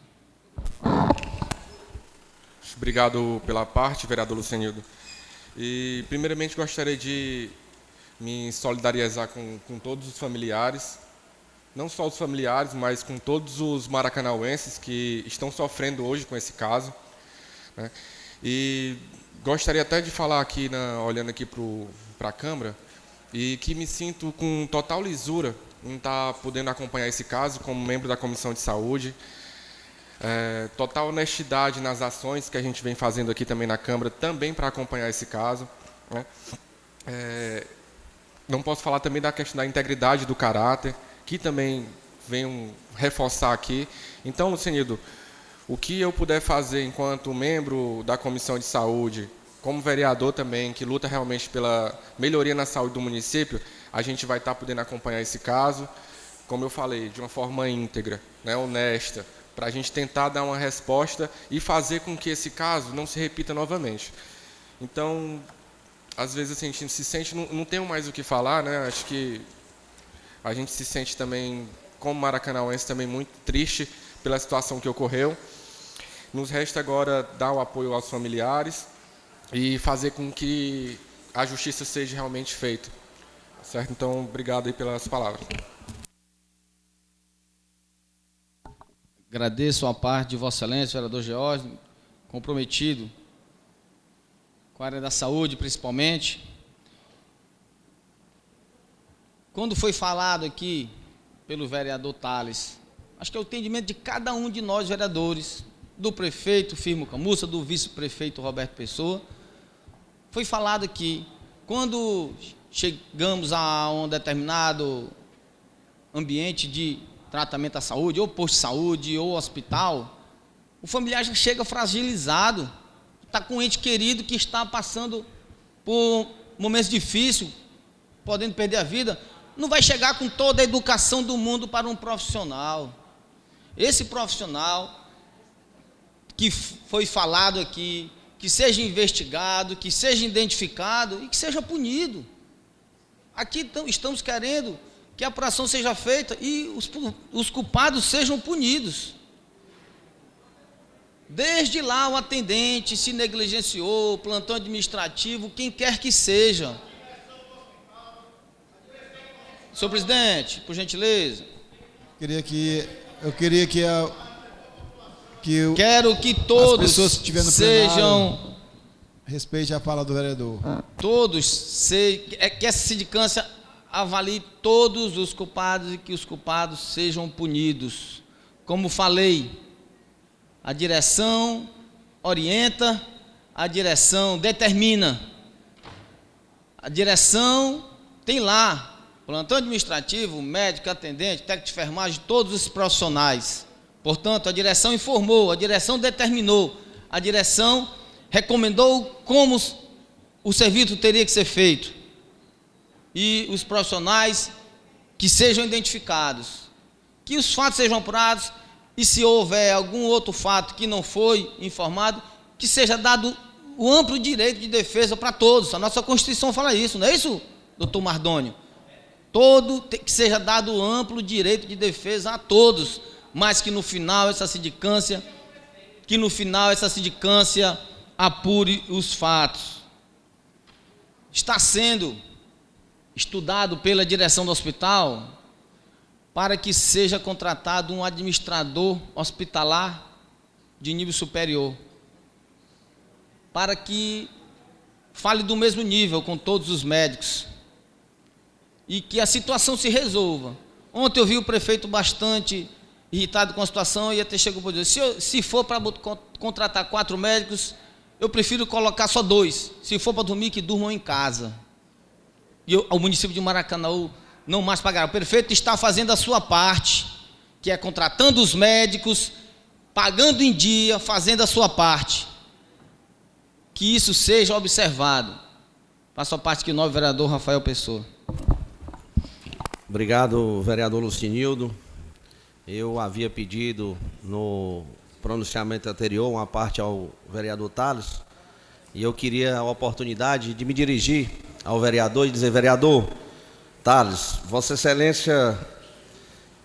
Speaker 6: Obrigado pela parte, vereador Lucenildo. E, primeiramente, gostaria de me solidarizar com todos os familiares, não só os familiares, mas com todos os maracanauenses que estão sofrendo hoje com esse caso, né? E gostaria até de falar aqui, olhando aqui para a Câmara, e que me sinto com total lisura em estar podendo acompanhar esse caso como membro da Comissão de Saúde. Total honestidade nas ações que a gente vem fazendo aqui também na Câmara, também para acompanhar esse caso, né? Não posso falar também da questão da integridade do caráter, que também venho reforçar aqui. Então, Lucenildo, o que eu puder fazer enquanto membro da Comissão de Saúde, como vereador também, que luta realmente pela melhoria na saúde do município, a gente vai estar podendo acompanhar esse caso, como eu falei, de uma forma íntegra, né, honesta, para a gente tentar dar uma resposta e fazer com que esse caso não se repita novamente. Então, às vezes assim, a gente se sente, não tenho mais o que falar, né? Acho que a gente se sente também, como maracanauense, também muito triste pela situação que ocorreu. Nos resta agora dar o apoio aos familiares e fazer com que a justiça seja realmente feita. Certo? Então, obrigado aí pelas palavras.
Speaker 19: Agradeço a parte de Vossa Excelência, vereador Geórgenes, comprometido com a área da saúde, principalmente. Quando foi falado aqui pelo vereador Tales, acho que é o entendimento de cada um de nós, vereadores, do prefeito Firmo Camussa, do vice-prefeito Roberto Pessoa, foi falado aqui, quando chegamos a um determinado ambiente de tratamento à saúde, ou posto de saúde, ou hospital, o familiar já chega fragilizado, está com um ente querido que está passando por momentos difíceis, podendo perder a vida, não vai chegar com toda a educação do mundo para um profissional. Esse profissional que foi falado aqui, que seja investigado, que seja identificado e que seja punido. Aqui estamos querendo que a apuração seja feita e os culpados sejam punidos. Desde lá o atendente se negligenciou, plantão administrativo, quem quer que seja. Senhor presidente, por gentileza.
Speaker 1: Eu queria que
Speaker 19: Quero que todos
Speaker 1: as pessoas que estiverem no
Speaker 19: sejam...
Speaker 1: Respeite a fala do vereador.
Speaker 19: Todos, que essa sindicância avalie todos os culpados e que os culpados sejam punidos. Como falei, a direção orienta, a direção determina. A direção tem lá, plantão administrativo, médico, atendente, técnico de enfermagem, todos os profissionais. Portanto, a direção informou, a direção determinou, a direção recomendou como o serviço teria que ser feito. E os profissionais que sejam identificados, que os fatos sejam apurados, e se houver algum outro fato que não foi informado, que seja dado o amplo direito de defesa para todos. A nossa Constituição fala isso, não é isso, doutor Mardônio? Que seja dado o amplo direito de defesa a todos, mas que no final essa sindicância apure os fatos. Está sendo estudado pela direção do hospital para que seja contratado um administrador hospitalar de nível superior, para que fale do mesmo nível com todos os médicos e que a situação se resolva. Ontem eu vi o prefeito bastante irritado com a situação e até chegou para dizer, se for para contratar 4 médicos, eu prefiro colocar só 2. Se for para dormir, que durmam em casa. E o município de Maracanaú não mais pagará. O prefeito está fazendo a sua parte, que é contratando os médicos, pagando em dia, fazendo a sua parte. Que isso seja observado. Faço a parte que o novo vereador Rafael Pessoa.
Speaker 9: Obrigado, vereador Lucinildo. Eu havia pedido no pronunciamento anterior uma parte ao vereador Tales, e eu queria a oportunidade de me dirigir ao vereador e dizer: vereador Tales, Vossa Excelência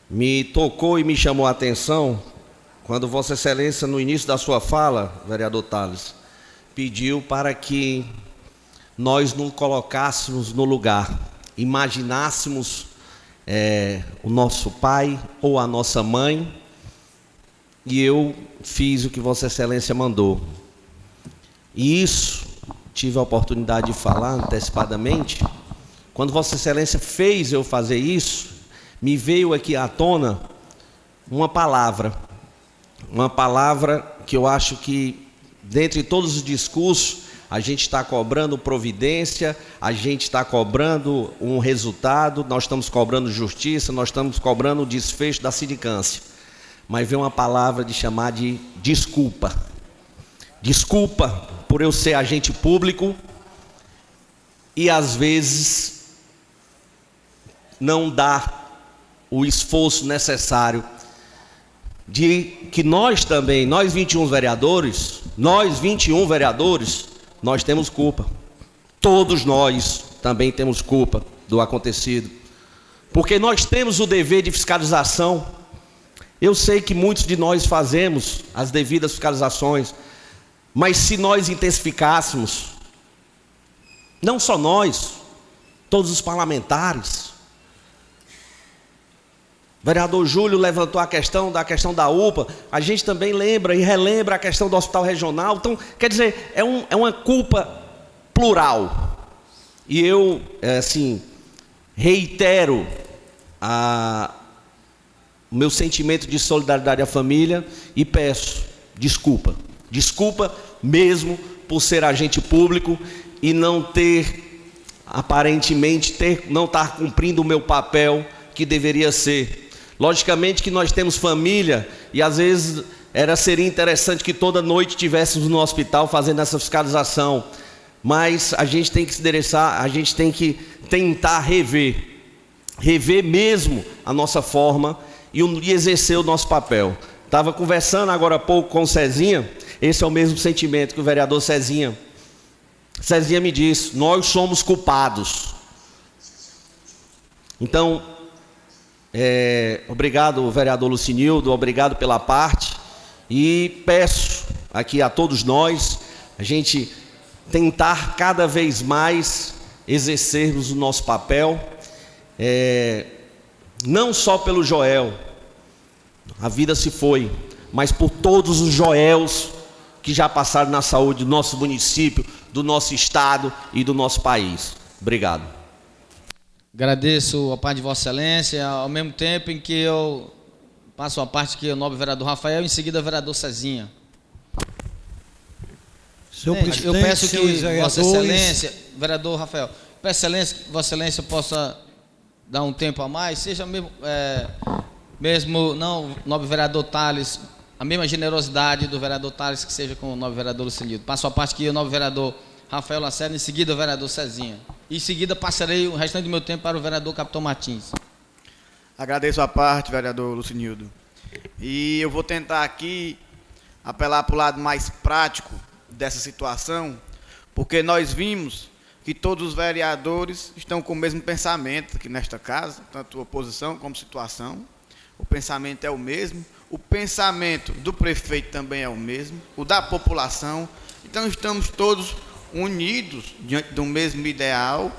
Speaker 9: me tocou e me chamou a atenção quando Vossa Excelência, no início da sua fala, vereador Tales, pediu para que nós nos colocássemos no lugar, imaginássemos o nosso pai ou a nossa mãe, e eu fiz o que Vossa Excelência mandou. E isso, tive a oportunidade de falar antecipadamente, quando Vossa Excelência fez eu fazer isso, me veio aqui à tona uma palavra que eu acho que, dentre todos os discursos, a gente está cobrando providência, a gente está cobrando um resultado, nós estamos cobrando justiça, nós estamos cobrando o desfecho da sindicância. Mas vem uma palavra de chamar de desculpa. Desculpa por eu ser agente público e às vezes não dar o esforço necessário de que nós também, nós 21 vereadores, nós temos culpa. Todos nós também temos culpa do acontecido. Porque nós temos o dever de fiscalização. Eu sei que muitos de nós fazemos as devidas fiscalizações, mas se nós intensificássemos, não só nós, todos os parlamentares. O vereador Júlio levantou a questão da UPA, a gente também lembra e relembra a questão do hospital regional. Então, quer dizer, é uma culpa plural. E eu, reitero o meu sentimento de solidariedade à família e peço desculpa. Desculpa mesmo por ser agente público e não ter, aparentemente, não estar cumprindo o meu papel que deveria ser. Logicamente que nós temos família e às vezes seria interessante que toda noite estivéssemos no hospital fazendo essa fiscalização, mas a gente tem que se endereçar, a gente tem que tentar rever mesmo a nossa forma e exercer o nosso papel. Estava conversando agora há pouco com o Cezinha, esse é o mesmo sentimento que o vereador Cezinha me disse: nós somos culpados. Então, obrigado, vereador Lucinildo, obrigado pela parte, e peço aqui a todos nós, a gente tentar cada vez mais exercermos o nosso papel, não só pelo Joel, a vida se foi, mas por todos os Joels que já passaram na saúde do nosso município, do nosso estado e do nosso país. Obrigado.
Speaker 19: Agradeço a parte de Vossa Excelência, ao mesmo tempo em que eu passo a parte que o nobre vereador Rafael, em seguida o vereador Cezinha.
Speaker 20: Senhor presidente,
Speaker 19: eu peço que Vossa
Speaker 20: vereadores...
Speaker 19: Excelência, vereador Rafael, peço Excelência, que Vossa Excelência possa dar um tempo a mais, seja mesmo não, nobre vereador Tales, a mesma generosidade do vereador Tales que seja com o nobre vereador Lucinildo. Passo a parte que o nobre vereador Rafael Lacerda, em seguida o vereador Cezinha. E em seguida passarei o restante do meu tempo para o vereador Capitão Martins.
Speaker 11: Agradeço a parte, vereador Lucinildo. E eu vou tentar aqui apelar para o lado mais prático dessa situação, porque nós vimos que todos os vereadores estão com o mesmo pensamento aqui nesta casa, tanto oposição como situação. O pensamento é o mesmo, o pensamento do prefeito também é o mesmo, o da população. Então estamos todos unidos diante do mesmo ideal,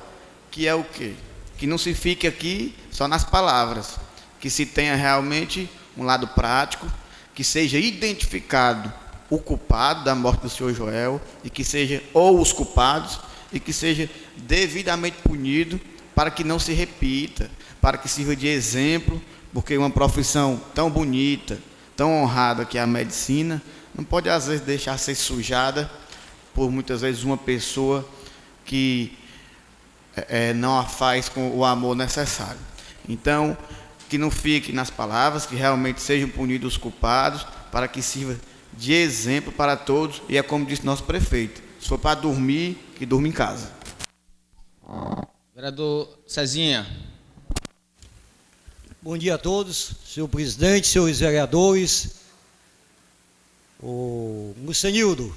Speaker 11: que é o quê? Que não se fique aqui só nas palavras, que se tenha realmente um lado prático, que seja identificado o culpado da morte do senhor Joel, e que seja, ou os culpados, e que seja devidamente punido, para que não se repita, para que sirva de exemplo, porque uma profissão tão bonita, tão honrada que é a medicina, não pode às vezes deixar ser sujada por muitas vezes uma pessoa que não a faz com o amor necessário. Então, que não fique nas palavras, que realmente sejam punidos os culpados, para que sirva de exemplo para todos, e é como disse nosso prefeito, se for para dormir, que durma em casa.
Speaker 19: Vereador Cezinha.
Speaker 20: Bom dia a todos, senhor presidente, senhores vereadores. O Lucinildo,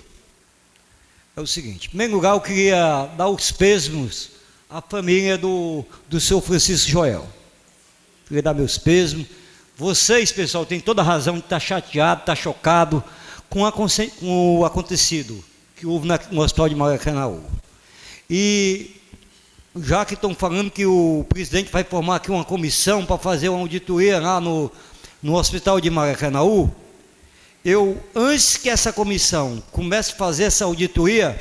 Speaker 20: é o seguinte, em primeiro lugar eu queria dar os pêsames à família do senhor Francisco Joel. Queria dar meus pêsames. Vocês, pessoal, têm toda a razão de estar chateado, estar chocado com o acontecido que houve no hospital de Maracanaú. E já que estão falando que o presidente vai formar aqui uma comissão para fazer uma auditoria lá no hospital de Maracanaú, antes que essa comissão comece a fazer essa auditoria,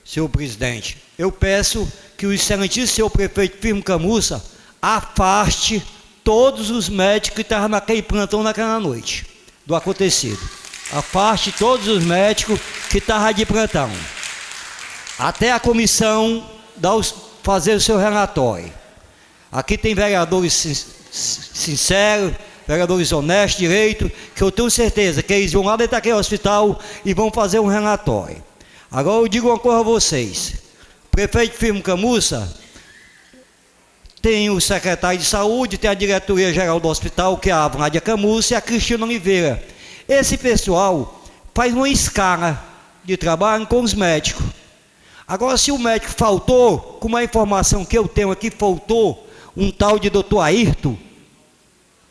Speaker 20: senhor presidente, eu peço que o excelentíssimo senhor prefeito Firmo Camussa afaste todos os médicos que estavam naquele plantão naquela noite do acontecido. Afaste todos os médicos que estavam de plantão. Até a comissão fazer o seu relatório. Aqui tem vereadores sinceros, vereadores honestos, direito, que eu tenho certeza que eles vão lá dentro daquele hospital e vão fazer um relatório. Agora eu digo uma coisa a vocês. O prefeito Firmo Camussa tem o secretário de saúde, tem a diretoria geral do hospital, que é a Vládia Camussa e a Cristina Oliveira. Esse pessoal faz uma escala de trabalho com os médicos. Agora, se o médico faltou, com a informação que eu tenho aqui, faltou um tal de doutor Ayrton,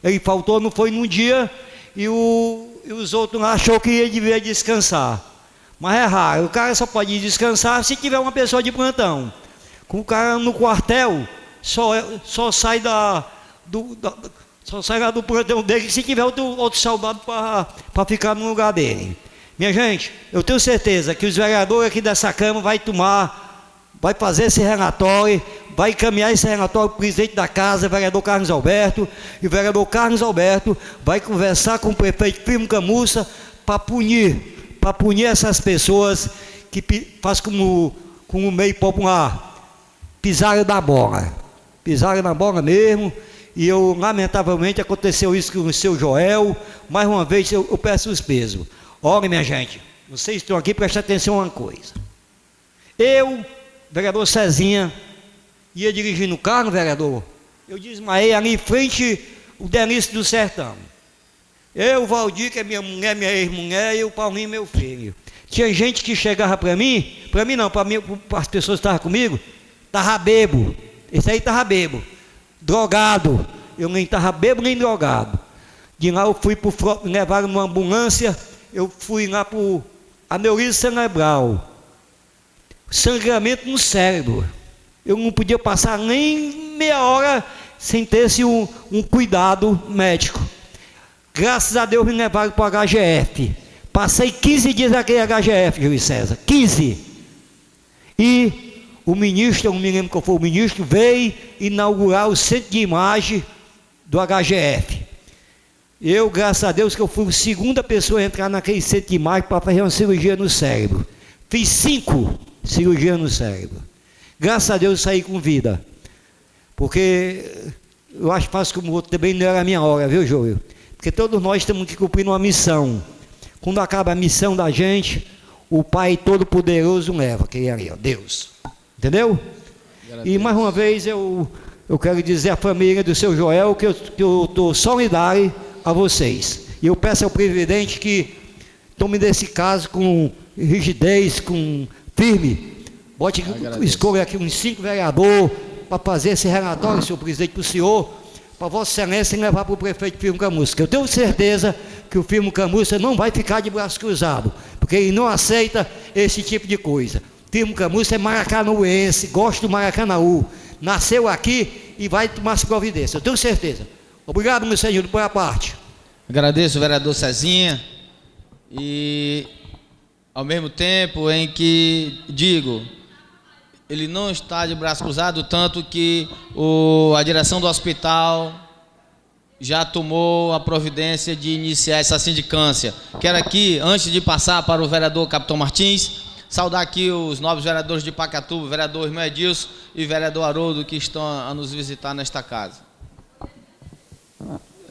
Speaker 20: ele faltou, não foi num dia, e os outros achou que ele devia descansar. Mas é raro, o cara só pode descansar se tiver uma pessoa de plantão. Com o cara no quartel, só sai lá do plantão dele se tiver outro soldado para ficar no lugar dele. Minha gente, eu tenho certeza que os vereadores aqui dessa Câmara vai fazer esse relatório, vai encaminhar esse relatório para o presidente da casa, vereador Carlos Alberto, e o vereador Carlos Alberto vai conversar com o prefeito Firmo Camussa para punir essas pessoas que fazem como o meio popular, pisaram na bola mesmo. E lamentavelmente aconteceu isso com o seu Joel. Mais uma vez eu peço os pesos. Olha, minha gente, vocês estão aqui, prestem atenção a uma coisa. Eu, vereador Cezinha, ia dirigindo o carro, vereador, eu desmaiei ali em frente o Delício do Sertão. Eu, o Valdir, que é minha mulher, minha ex-mulher, e o Paulinho, meu filho. Tinha gente que chegava para mim não, para as pessoas que estavam comigo, estava bebo. Esse aí estava bebo, drogado. Eu nem estava bebo nem drogado. De lá eu fui me levaram numa ambulância, eu fui lá para o aneurisma cerebral, sangramento no cérebro. Eu não podia passar nem meia hora sem ter um cuidado médico. Graças a Deus me levaram para o HGF. Passei 15 dias naquele HGF, Júlio César. 15. E o ministro, eu não me lembro qual foi o ministro, veio inaugurar o centro de imagem do HGF. Eu, graças a Deus, que eu fui a segunda pessoa a entrar naquele centro de imagem para fazer uma cirurgia no cérebro. Fiz 5 cirurgias no cérebro. Graças a Deus saí com vida. Porque eu acho que faço como o outro também, não era a minha hora, viu, Júlio? Porque todos nós temos que cumprir uma missão. Quando acaba a missão da gente, o Pai Todo-Poderoso leva, que é ali, ó, Deus. Entendeu? E mais uma vez eu quero dizer à família do seu Joel que eu estou solidário a vocês. E eu peço ao presidente que tome desse caso com rigidez, com firme. Bote, escolha aqui uns 5 vereadores para fazer esse relatório, senhor presidente, para o senhor, para Vossa Excelência levar para o prefeito Firmo Camusca. Eu tenho certeza que o Firmo Camusca não vai ficar de braço cruzado, porque ele não aceita esse tipo de coisa. Firmo Camusca é maracanauense, gosta do Maracanaú, nasceu aqui e vai tomar essa providência, eu tenho certeza. Obrigado, meu senhor, por a parte.
Speaker 19: Agradeço o vereador Cezinha, e ao mesmo tempo em que digo, ele não está de braço cruzado, tanto que a direção do hospital já tomou a providência de iniciar essa sindicância. Quero aqui, antes de passar para o vereador Capitão Martins, saudar aqui os nobres vereadores de Pacatuba, vereador Irmão Edilson e vereador Haroldo, que estão a nos visitar nesta casa.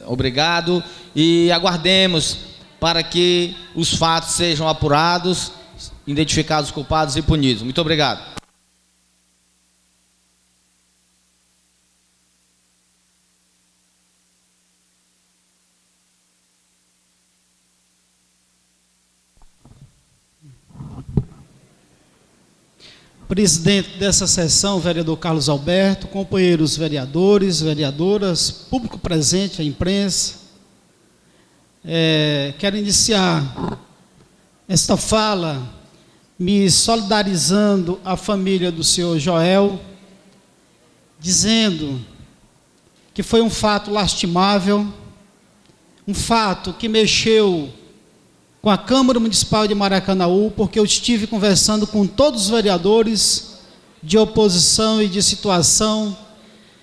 Speaker 19: Obrigado, e aguardemos para que os fatos sejam apurados, identificados os culpados e punidos. Muito obrigado.
Speaker 21: Presidente dessa sessão, vereador Carlos Alberto, companheiros vereadores, vereadoras, público presente, a imprensa. Quero iniciar esta fala me solidarizando à família do senhor Joel, dizendo que foi um fato lastimável, um fato que mexeu com a Câmara Municipal de Maracanaú, porque eu estive conversando com todos os vereadores de oposição e de situação,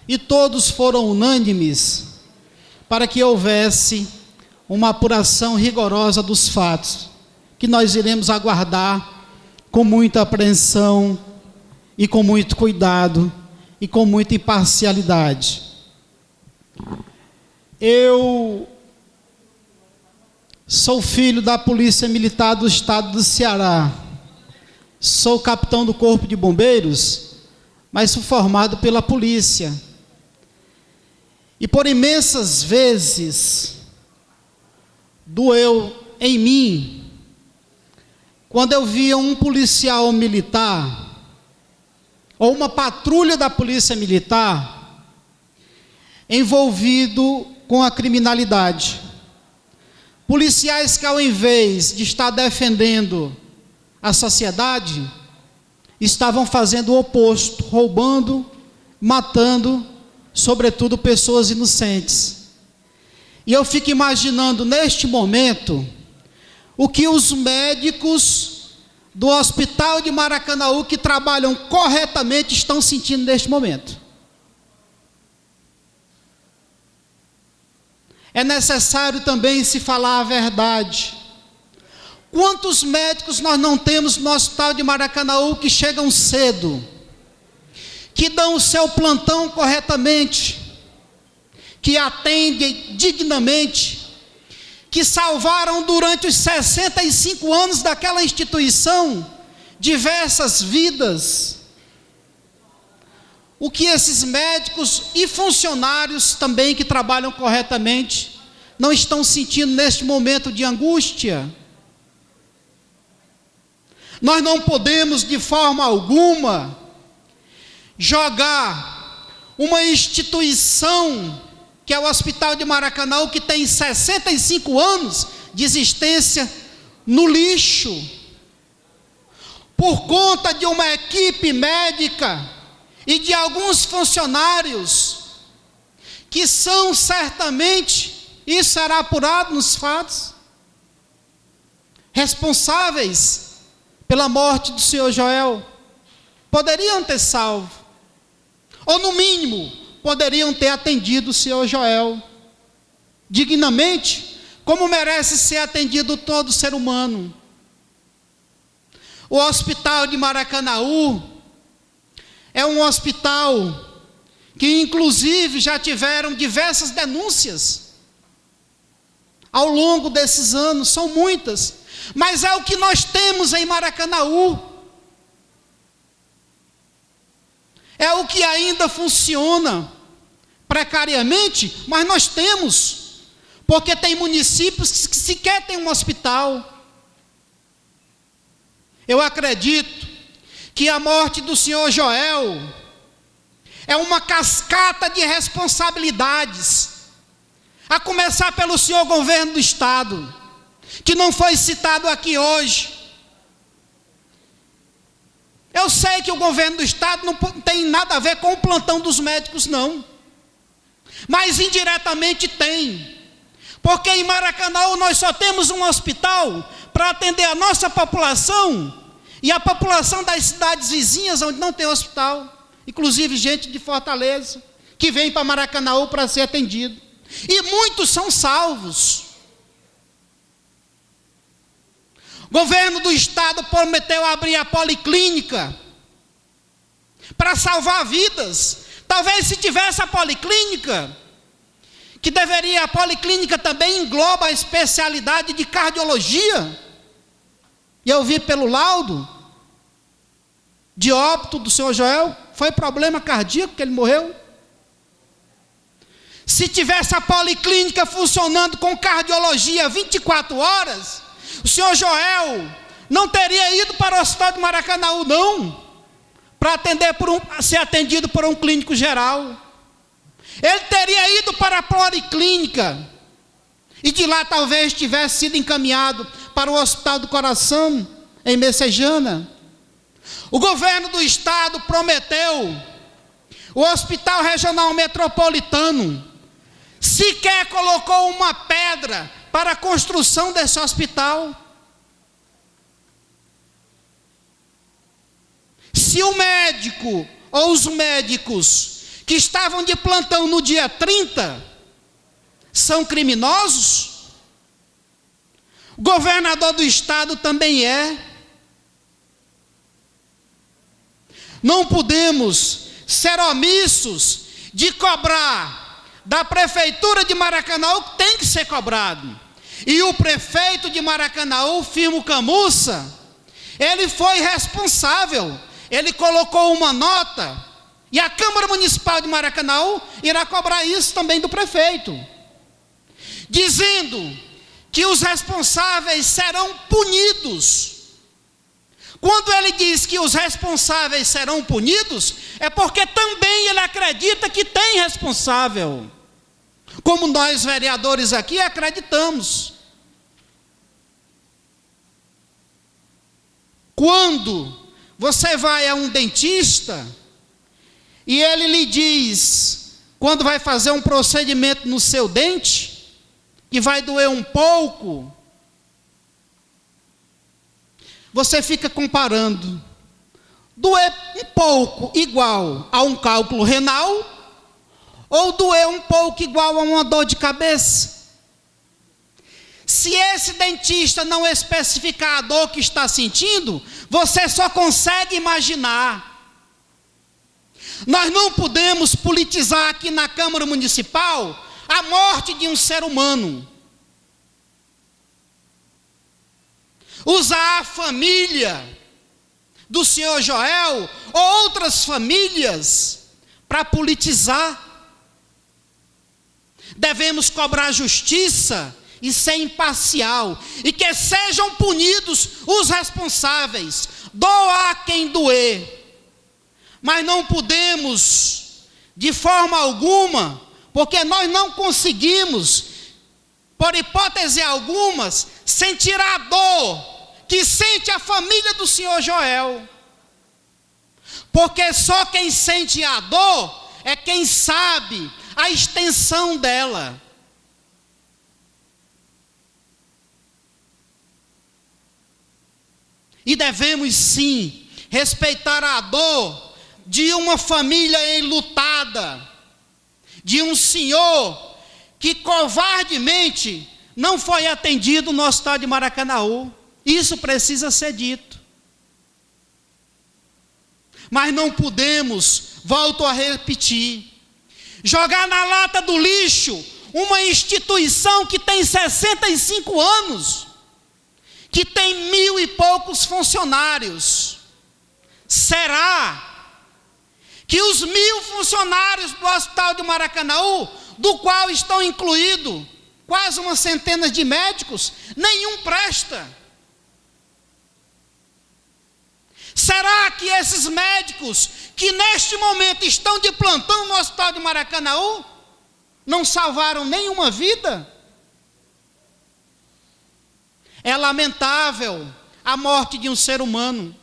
Speaker 21: e todos foram unânimes para que houvesse uma apuração rigorosa dos fatos, que nós iremos aguardar com muita apreensão e com muito cuidado e com muita imparcialidade. Eu sou filho da Polícia Militar do Estado do Ceará. Sou capitão do Corpo de Bombeiros, mas sou formado pela polícia. E por imensas vezes doeu em mim quando eu via um policial militar ou uma patrulha da Polícia Militar envolvido com a criminalidade. Policiais que, ao invés de estar defendendo a sociedade, estavam fazendo o oposto, roubando, matando, sobretudo pessoas inocentes. E eu fico imaginando neste momento o que os médicos do Hospital de Maracanaú, que trabalham corretamente, estão sentindo neste momento. É necessário também se falar a verdade. Quantos médicos nós não temos no Hospital de Maracanaú que chegam cedo, que dão o seu plantão corretamente, que atendem dignamente, que salvaram durante os 65 anos daquela instituição diversas vidas? O que esses médicos e funcionários também que trabalham corretamente não estão sentindo neste momento de angústia? Nós não podemos de forma alguma jogar uma instituição que é o Hospital de Maracanaú, que tem 65 anos de existência, no lixo, por conta de uma equipe médica e de alguns funcionários que são certamente Isso será apurado nos fatos. Responsáveis pela morte do senhor Joel poderiam ter salvo, ou no mínimo, poderiam ter atendido o senhor Joel dignamente, como merece ser atendido todo ser humano. O hospital de Maracanaú é um hospital que inclusive já tiveram diversas denúncias ao longo desses anos, são muitas, mas é o que nós temos em Maracanaú. É o que ainda funciona precariamente, mas nós temos, porque tem municípios que sequer têm um hospital. Eu acredito que a morte do senhor Joel é uma cascata de responsabilidades, a começar pelo senhor governo do estado, que não foi citado aqui hoje. Eu sei que o governo do estado não tem nada a ver com o plantão dos médicos, não, mas indiretamente tem, porque em Maracanaú nós só temos um hospital para atender a nossa população e a população das cidades vizinhas onde não tem hospital, inclusive gente de Fortaleza, que vem para Maracanaú para ser atendido, e muitos são salvos. O governo do estado prometeu abrir a policlínica para salvar vidas. Talvez se tivesse a policlínica, que deveria, a policlínica também engloba a especialidade de cardiologia, e eu vi pelo laudo de óbito do senhor Joel, foi problema cardíaco que ele morreu. Se tivesse a policlínica funcionando com cardiologia 24 horas, o senhor Joel não teria ido para o hospital de Maracanaú, não, para ser atendido por um clínico geral. Ele teria ido para a policlínica, e de lá talvez tivesse sido encaminhado para o Hospital do Coração, em Messejana. O governo do estado prometeu o Hospital Regional Metropolitano, sequer colocou uma pedra para a construção desse hospital. Se o médico ou os médicos que estavam de plantão no dia 30 são criminosos, o governador do estado também é. Não podemos ser omissos de cobrar da prefeitura de Maracanaú, que tem que ser cobrado. E o prefeito de Maracanaú, Firmo Camussa, ele foi responsável, ele colocou uma nota, e a Câmara Municipal de Maracanaú irá cobrar isso também do prefeito, dizendo que os responsáveis serão punidos. Quando ele diz que os responsáveis serão punidos, é porque também ele acredita que tem responsável, como nós vereadores aqui acreditamos. Quando você vai a um dentista e ele lhe diz, quando vai fazer um procedimento no seu dente, que vai doer um pouco, você fica comparando, doer um pouco igual a um cálculo renal, ou doer um pouco igual a uma dor de cabeça? Se esse dentista não especificar a dor que está sentindo, você só consegue imaginar. Nós não podemos politizar aqui na Câmara Municipal a morte de um ser humano. Usar a família do senhor Joel ou outras famílias para politizar. Devemos cobrar justiça e ser imparcial, e que sejam punidos os responsáveis. Doa a quem doer, mas não podemos de forma alguma, porque nós não conseguimos, por hipótese alguma, sentir a dor que sente a família do senhor Joel, porque só quem sente a dor é quem sabe a extensão dela. e devemos sim respeitar a dor de uma família enlutada, de um senhor que covardemente não foi atendido no hospital de Maracanaú. Isso precisa ser dito. Mas não podemos, volto a repetir, jogar na lata do lixo uma instituição que tem 65 anos, que tem 1.000 e poucos funcionários. Será que os 1.000 funcionários do Hospital de Maracanaú, do qual estão incluídos quase uma centena de médicos, nenhum presta? Será que esses médicos que neste momento estão de plantão no Hospital de Maracanaú não salvaram nenhuma vida? É lamentável a morte de um ser humano.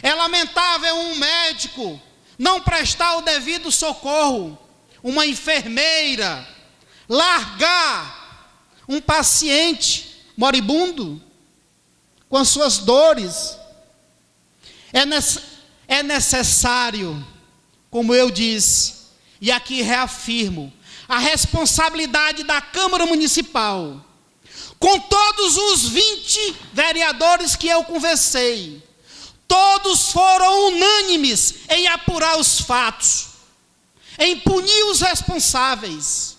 Speaker 21: É lamentável um médico não prestar o devido socorro, uma enfermeira largar um paciente moribundo com as suas dores. É necessário, como eu disse, e aqui reafirmo, a responsabilidade da Câmara Municipal, com todos os 20 vereadores que eu conversei, todos foram unânimes em apurar os fatos, em punir os responsáveis.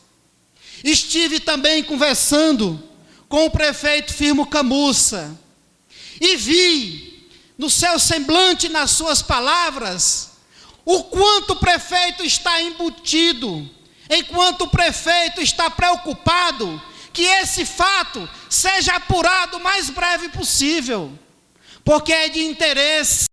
Speaker 21: Estive também conversando com o prefeito Firmo Camussa e vi no seu semblante, nas suas palavras, o quanto o prefeito está embutido, enquanto o prefeito está preocupado que esse fato seja apurado o mais breve possível, porque é de interesse